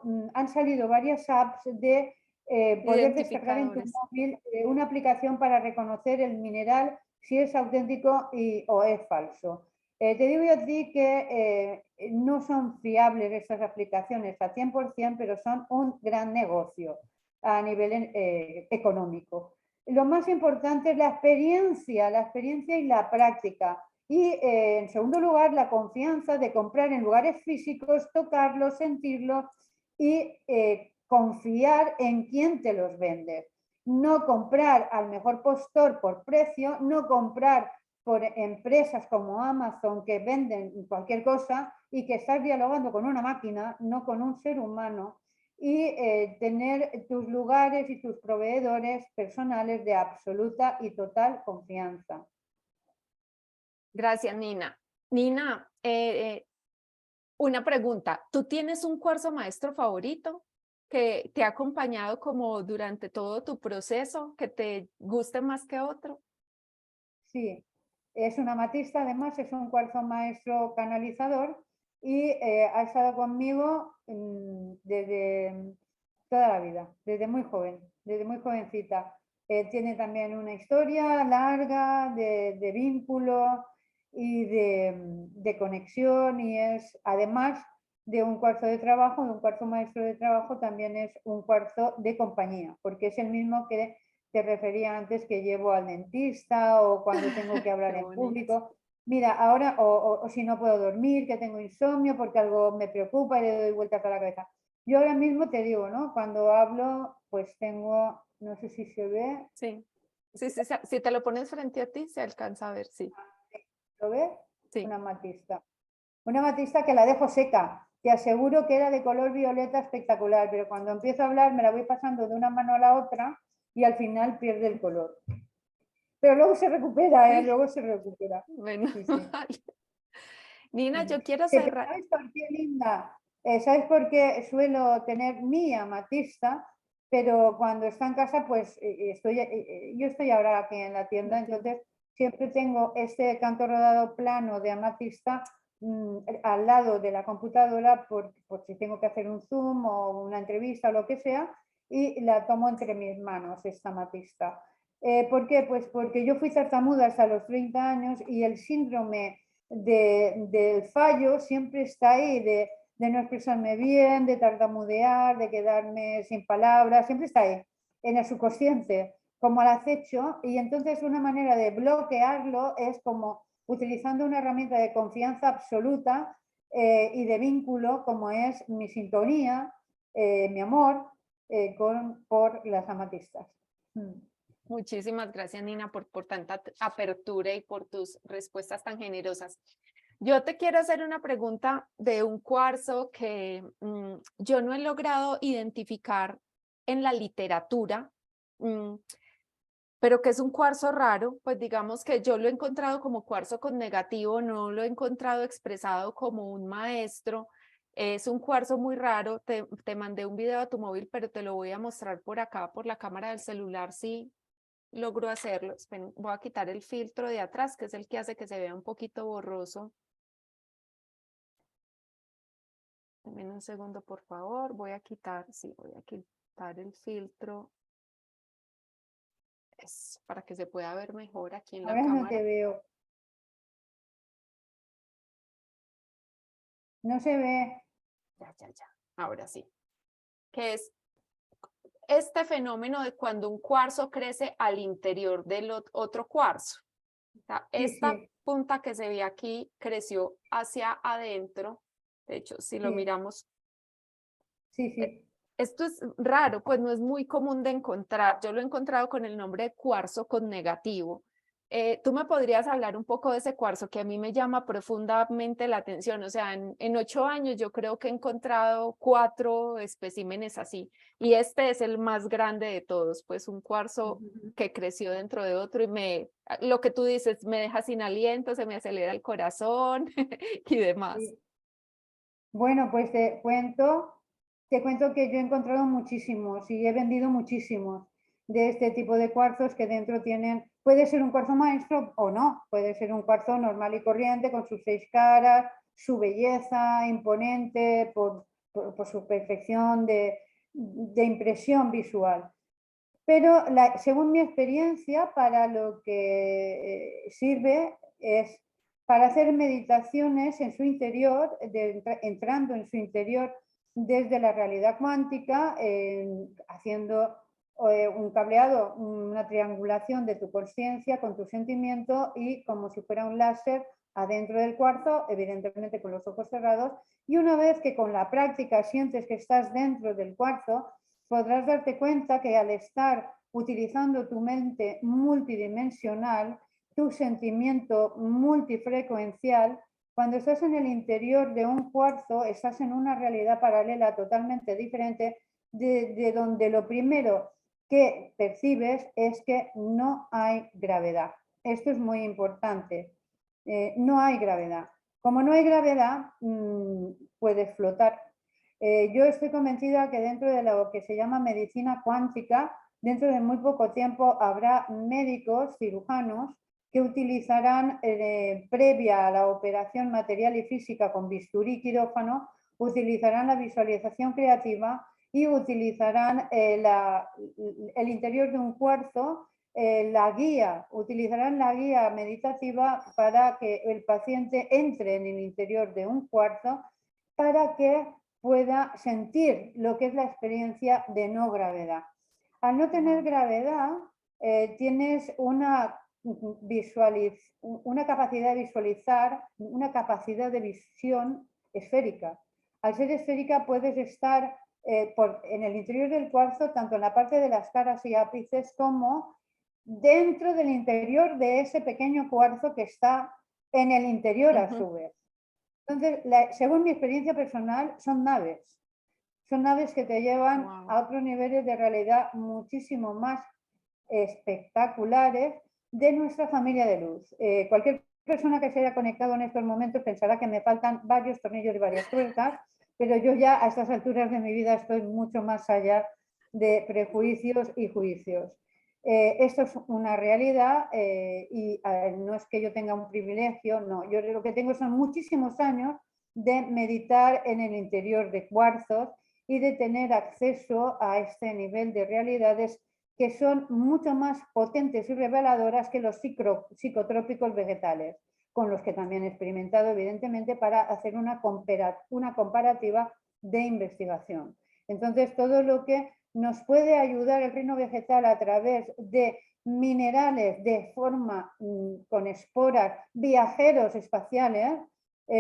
S2: varias apps de poder descargar en tu móvil una aplicación para reconocer el mineral si es auténtico o es falso. Te digo yo a ti que no son fiables estas aplicaciones al 100%, pero son un gran negocio a nivel económico. Lo más importante es la experiencia y la práctica. Y en segundo lugar, la confianza de comprar en lugares físicos, tocarlos, sentirlos y confiar en quién te los vende. No comprar al mejor postor por precio, no comprar por empresas como Amazon que venden cualquier cosa y que estás dialogando con una máquina, no con un ser humano, y tener tus lugares y tus proveedores personales de absoluta y total confianza.
S3: Gracias, Nina. Nina, una pregunta. ¿Tú tienes un cuarzo maestro favorito que te ha acompañado como durante todo tu proceso, que te guste más que otro?
S2: Sí, es una amatista, además es un cuarzo maestro canalizador y ha estado conmigo desde toda la vida, desde muy joven, desde muy jovencita. Tiene también una historia larga de vínculo y de conexión y es, además de un cuarzo de trabajo, de un cuarzo maestro de trabajo, también es un cuarzo de compañía, porque es el mismo que te refería antes que llevo al dentista o cuando tengo que hablar en público. Mira, ahora, o si no puedo dormir, que tengo insomnio porque algo me preocupa y le doy vueltas a la cabeza. Yo ahora mismo te digo, ¿no? Cuando hablo, pues tengo, no sé si se ve.
S3: Sí, sí, sí, si te lo pones frente a ti, se alcanza a ver, sí.
S2: ¿Lo ves?
S3: Sí.
S2: Una amatista. Una amatista que la dejo seca. Te aseguro que era de color violeta espectacular, pero cuando empiezo a hablar me la voy pasando de una mano a la otra y al final pierde el color. Pero luego se recupera, ¿eh? Luego se recupera.
S3: Bueno,
S2: Sí, sí.
S3: Nina, yo quiero
S2: ¿Sabes
S3: cerrar.
S2: por qué, Linda? ¿Sabes por qué suelo tener mi amatista? Pero cuando está en casa, pues yo estoy ahora aquí en la tienda, entonces siempre tengo este canto rodado plano de amatista al lado de la computadora por si tengo que hacer un Zoom o una entrevista o lo que sea, y la tomo entre mis manos, esta amatista. ¿Por qué? Pues porque yo fui tartamuda hasta los 30 años y el síndrome del fallo siempre está ahí, de no expresarme bien, de tartamudear, de quedarme sin palabras, siempre está ahí, en el subconsciente, como al acecho, y entonces una manera de bloquearlo es como utilizando una herramienta de confianza absoluta y de vínculo como es mi sintonía, mi amor por las amatistas.
S3: Muchísimas gracias, Nina, por tanta apertura y por tus respuestas tan generosas. Yo te quiero hacer una pregunta de un cuarzo que yo no he logrado identificar en la literatura, pero que es un cuarzo raro, pues digamos que yo lo he encontrado como cuarzo con negativo, no lo he encontrado expresado como un maestro. Es un cuarzo muy raro, te mandé un video a tu móvil, pero te lo voy a mostrar por acá, por la cámara del celular, si logro hacerlo. Esperen, voy a quitar el filtro de atrás, que es el que hace que se vea un poquito borroso. Dame un segundo, por favor. Voy a quitar el filtro. Es para que se pueda ver mejor aquí en la
S2: Ahora no te
S3: cámara.
S2: veo. No se ve.
S3: Ya. Ahora sí. Que es este fenómeno de cuando un cuarzo crece al interior del otro cuarzo. O sea,
S2: Sí,
S3: esta
S2: sí,
S3: punta que se ve aquí creció hacia adentro. De hecho, si lo
S2: sí,
S3: miramos,
S2: sí.
S3: esto es raro, pues no es muy común de encontrar. Yo lo he encontrado con el nombre de cuarzo con negativo. ¿Tú me podrías hablar un poco de ese cuarzo que a mí me llama profundamente la atención? O sea, en 8 años yo creo que he encontrado 4 especímenes así. Y este es el más grande de todos, pues un cuarzo que creció dentro de otro y lo que tú dices, me deja sin aliento, se me acelera el corazón y demás.
S2: Sí. Bueno, pues te cuento que yo he encontrado muchísimos y he vendido muchísimos de este tipo de cuarzos que dentro tienen Puede ser un cuarzo maestro o no, puede ser un cuarzo normal y corriente con sus 6 caras, su belleza imponente por su perfección de impresión visual. Pero según mi experiencia, para lo que sirve es para hacer meditaciones en su interior, entrando en su interior desde la realidad cuántica, haciendo un cableado, una triangulación de tu conciencia con tu sentimiento y como si fuera un láser adentro del cuarzo, evidentemente con los ojos cerrados, y una vez que con la práctica sientes que estás dentro del cuarzo, podrás darte cuenta que al estar utilizando tu mente multidimensional, tu sentimiento multifrecuencial, cuando estás en el interior de un cuarzo, estás en una realidad paralela totalmente diferente, de donde lo primero que percibes es que no hay gravedad. Esto es muy importante. No hay gravedad. Como no hay gravedad, puedes flotar. Yo estoy convencida que dentro de lo que se llama medicina cuántica, dentro de muy poco tiempo habrá médicos, cirujanos, que utilizarán, previa a la operación material y física con bisturí y quirófano, utilizarán la visualización creativa y utilizarán el interior de un cuarzo, utilizarán la guía meditativa para que el paciente entre en el interior de un cuarzo para que pueda sentir lo que es la experiencia de no gravedad. Al no tener gravedad, tienes una capacidad de visualizar, una capacidad de visión esférica. Al ser esférica puedes estar en el interior del cuarzo, tanto en la parte de las caras y ápices como dentro del interior de ese pequeño cuarzo que está en el interior a su vez. Entonces, según mi experiencia personal, son naves que te llevan a otros niveles de realidad muchísimo más espectaculares de nuestra familia de luz. Cualquier persona que se haya conectado en estos momentos pensará que me faltan varios tornillos y varias tuercas, pero yo ya a estas alturas de mi vida estoy mucho más allá de prejuicios y juicios. Esto es una realidad y no es que yo tenga un privilegio, no, yo lo que tengo son muchísimos años de meditar en el interior de cuarzos y de tener acceso a este nivel de realidades que son mucho más potentes y reveladoras que los psicotrópicos vegetales, con los que también he experimentado, evidentemente, para hacer una comparativa de investigación. Entonces, todo lo que nos puede ayudar el reino vegetal a través de minerales de forma con esporas, viajeros espaciales,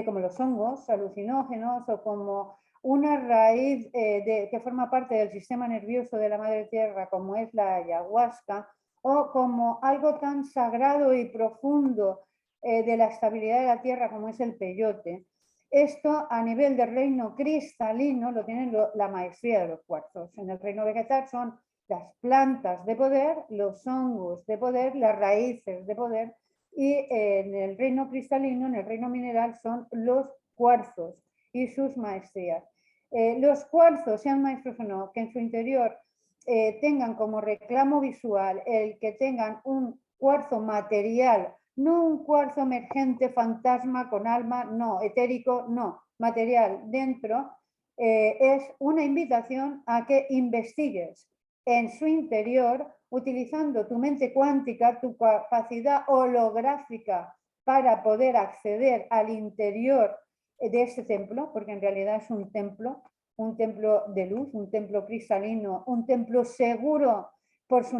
S2: como los hongos alucinógenos o como una raíz que forma parte del sistema nervioso de la madre tierra, como es la ayahuasca, o como algo tan sagrado y profundo de la estabilidad de la tierra, como es el peyote. Esto a nivel del reino cristalino lo tienen la maestría de los cuarzos. En el reino vegetal son las plantas de poder, los hongos de poder, las raíces de poder, y en el reino cristalino, en el reino mineral, son los cuarzos y sus maestrías. Los cuarzos, sean maestros o no, que en su interior tengan como reclamo visual el que tengan un cuarzo material, no un cuarzo emergente, fantasma, con alma, no, etérico, no, material dentro, es una invitación a que investigues en su interior utilizando tu mente cuántica, tu capacidad holográfica para poder acceder al interior de este templo, porque en realidad es un templo de luz, un templo cristalino, un templo seguro por su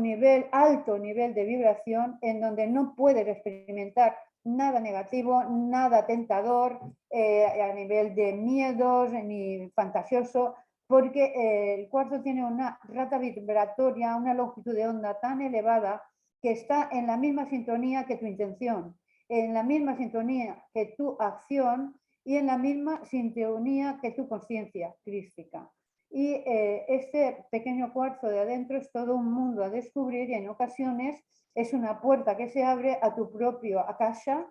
S2: alto nivel de vibración, en donde no puedes experimentar nada negativo, nada tentador a nivel de miedos ni fantasioso, porque el cuarzo tiene una rata vibratoria, una longitud de onda tan elevada que está en la misma sintonía que tu intención, en la misma sintonía que tu acción y en la misma sintonía que tu conciencia crística. Y este pequeño cuarzo de adentro es todo un mundo a descubrir y en ocasiones es una puerta que se abre a tu propio akasha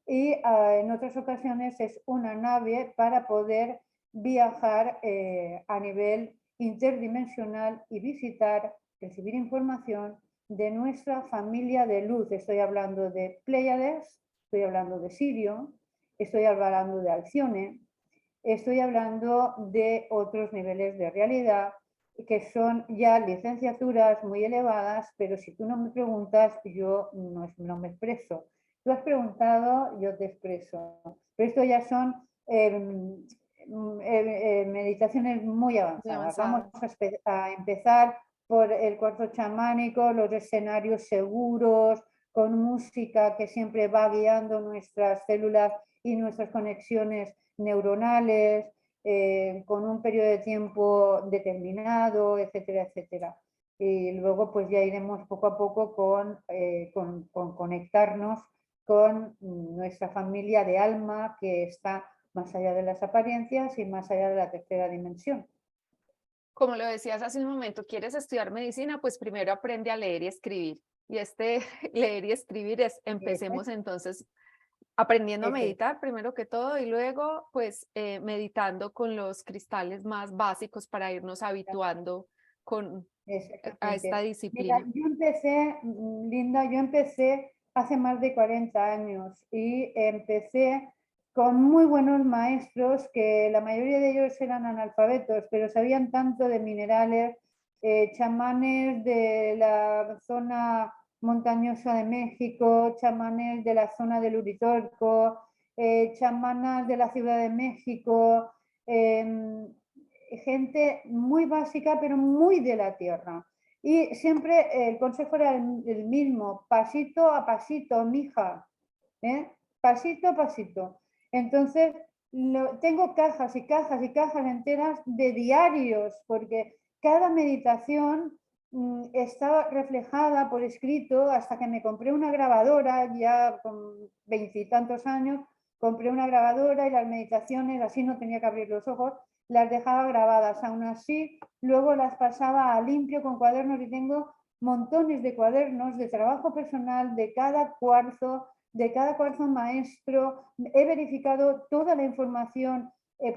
S2: y en otras ocasiones es una nave para poder viajar a nivel interdimensional y visitar, recibir información de nuestra familia de luz. Estoy hablando de Pléyades, estoy hablando de Sirio, estoy hablando de Alcione, estoy hablando de otros niveles de realidad que son ya licenciaturas muy elevadas, pero si tú no me preguntas, yo no me expreso. Tú has preguntado, yo te expreso. Pero esto ya son meditaciones muy avanzadas. Vamos a empezar por el cuarzo chamánico, los escenarios seguros, con música que siempre va guiando nuestras células y nuestras conexiones neuronales, con un periodo de tiempo determinado, etcétera, etcétera. Y luego pues ya iremos poco a poco con conectarnos con nuestra familia de alma que está más allá de las apariencias y más allá de la tercera dimensión.
S3: Como lo decías hace un momento, ¿quieres estudiar medicina? Pues primero aprende a leer y escribir. Y este leer y escribir es, empecemos entonces aprendiendo a meditar primero que todo y luego pues meditando con los cristales más básicos para irnos habituando a esta disciplina.
S2: Mira, yo empecé, Linda, yo empecé hace más de 40 años y empecé con muy buenos maestros que la mayoría de ellos eran analfabetos, pero sabían tanto de minerales, chamanes de la zona montañosa de México, chamanes de la zona del Uritorco, chamanas de la Ciudad de México, gente muy básica pero muy de la tierra. Y siempre el consejo era el mismo, pasito a pasito, mija, pasito a pasito. Entonces, tengo cajas y cajas y cajas enteras de diarios, porque cada meditación estaba reflejada por escrito hasta que me compré una grabadora, ya con 20 y tantos años, compré una grabadora y las meditaciones, así no tenía que abrir los ojos, las dejaba grabadas. Aún así, luego las pasaba a limpio con cuadernos y tengo montones de cuadernos de trabajo personal de cada cuarzo maestro. He verificado toda la información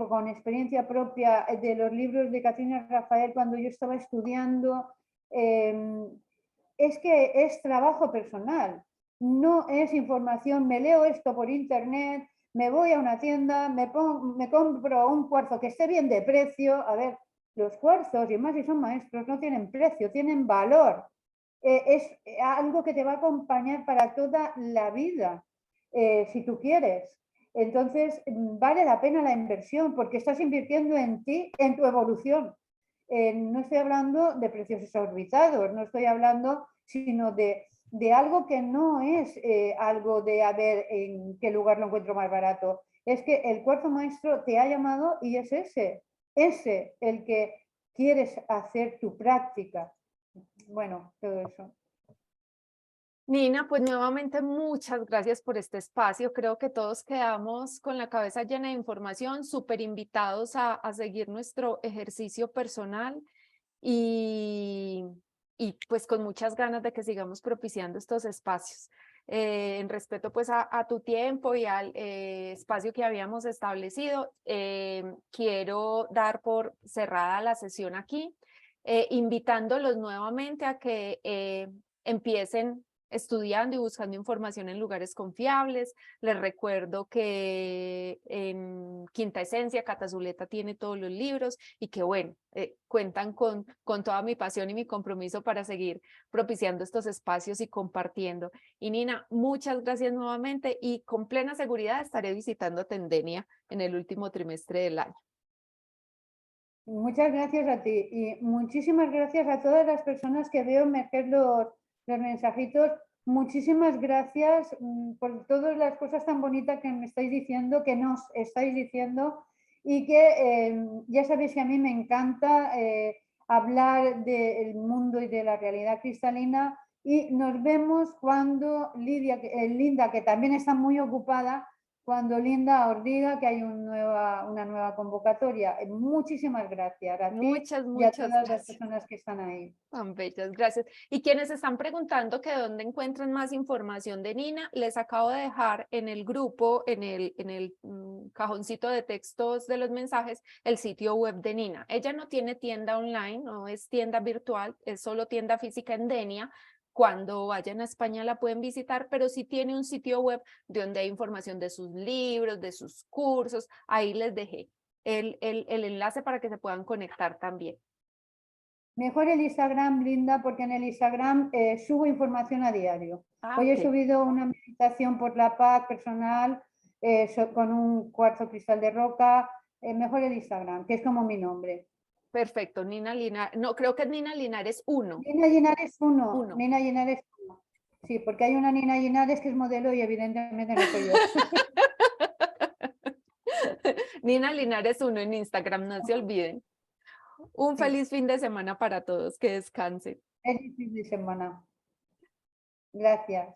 S2: con experiencia propia de los libros de Catrina Rafael cuando yo estaba estudiando. Es que es trabajo personal, no es información, me leo esto por internet, me voy a una tienda, me compro un cuarzo que esté bien de precio. A ver, los cuarzos, y más si son maestros, no tienen precio, tienen valor. Es algo que te va a acompañar para toda la vida, si tú quieres. Entonces, vale la pena la inversión porque estás invirtiendo en ti, en tu evolución. No estoy hablando de precios exorbitados, no estoy hablando sino de algo que no es algo de a ver en qué lugar lo encuentro más barato. Es que el cuarzo maestro te ha llamado y es ese el que quieres hacer tu práctica. Bueno, todo eso.
S3: Nina, pues nuevamente muchas gracias por este espacio. Creo que todos quedamos con la cabeza llena de información, súper invitados a seguir nuestro ejercicio personal y pues con muchas ganas de que sigamos propiciando estos espacios. En respeto pues a tu tiempo y al espacio que habíamos establecido, quiero dar por cerrada la sesión aquí, invitándolos nuevamente a que empiecen estudiando y buscando información en lugares confiables. Les recuerdo que en Quinta Esencia, Cata Zuleta tiene todos los libros y que bueno, cuentan con toda mi pasión y mi compromiso para seguir propiciando estos espacios y compartiendo. Y Nina, muchas gracias nuevamente y con plena seguridad estaré visitando Tendenia en el último trimestre del año.
S2: Muchas gracias a ti y muchísimas gracias a todas las personas que veo emerger los mensajitos. Muchísimas gracias por todas las cosas tan bonitas que me estáis diciendo, que nos estáis diciendo y que ya sabéis que a mí me encanta hablar del mundo y de la realidad cristalina y nos vemos cuando Linda, que también está muy ocupada, cuando Linda os diga que hay una nueva convocatoria. Muchísimas gracias a ti
S3: Muchas
S2: y a todas
S3: gracias.
S2: las personas que están ahí.
S3: Tan bellas, gracias. Y quienes están preguntando que dónde encuentran más información de Nina, les acabo de dejar en el grupo, en el cajoncito de textos de los mensajes, el sitio web de Nina. Ella no tiene tienda online, no es tienda virtual, es solo tienda física en Denia, cuando vayan a España la pueden visitar, pero sí tiene un sitio web donde hay información de sus libros, de sus cursos. Ahí les dejé el enlace para que se puedan conectar también.
S2: Mejor el Instagram, Linda, porque en el Instagram subo información a diario. Hoy he
S3: Ok.
S2: subido una meditación por la paz personal con un cuarzo cristal de roca. Mejor el Instagram, que es como mi nombre.
S3: Perfecto, Nina Linares. No, creo que es Nina Linares 1.
S2: Nina Linares 1.
S3: Uno.
S2: Nina Linares 1. Sí, porque hay una Nina Linares que es modelo y evidentemente no soy yo.
S3: Nina Linares 1 en Instagram, no se olviden. Un
S2: Sí.
S3: feliz fin de semana para todos, que descansen.
S2: Feliz fin de semana. Gracias.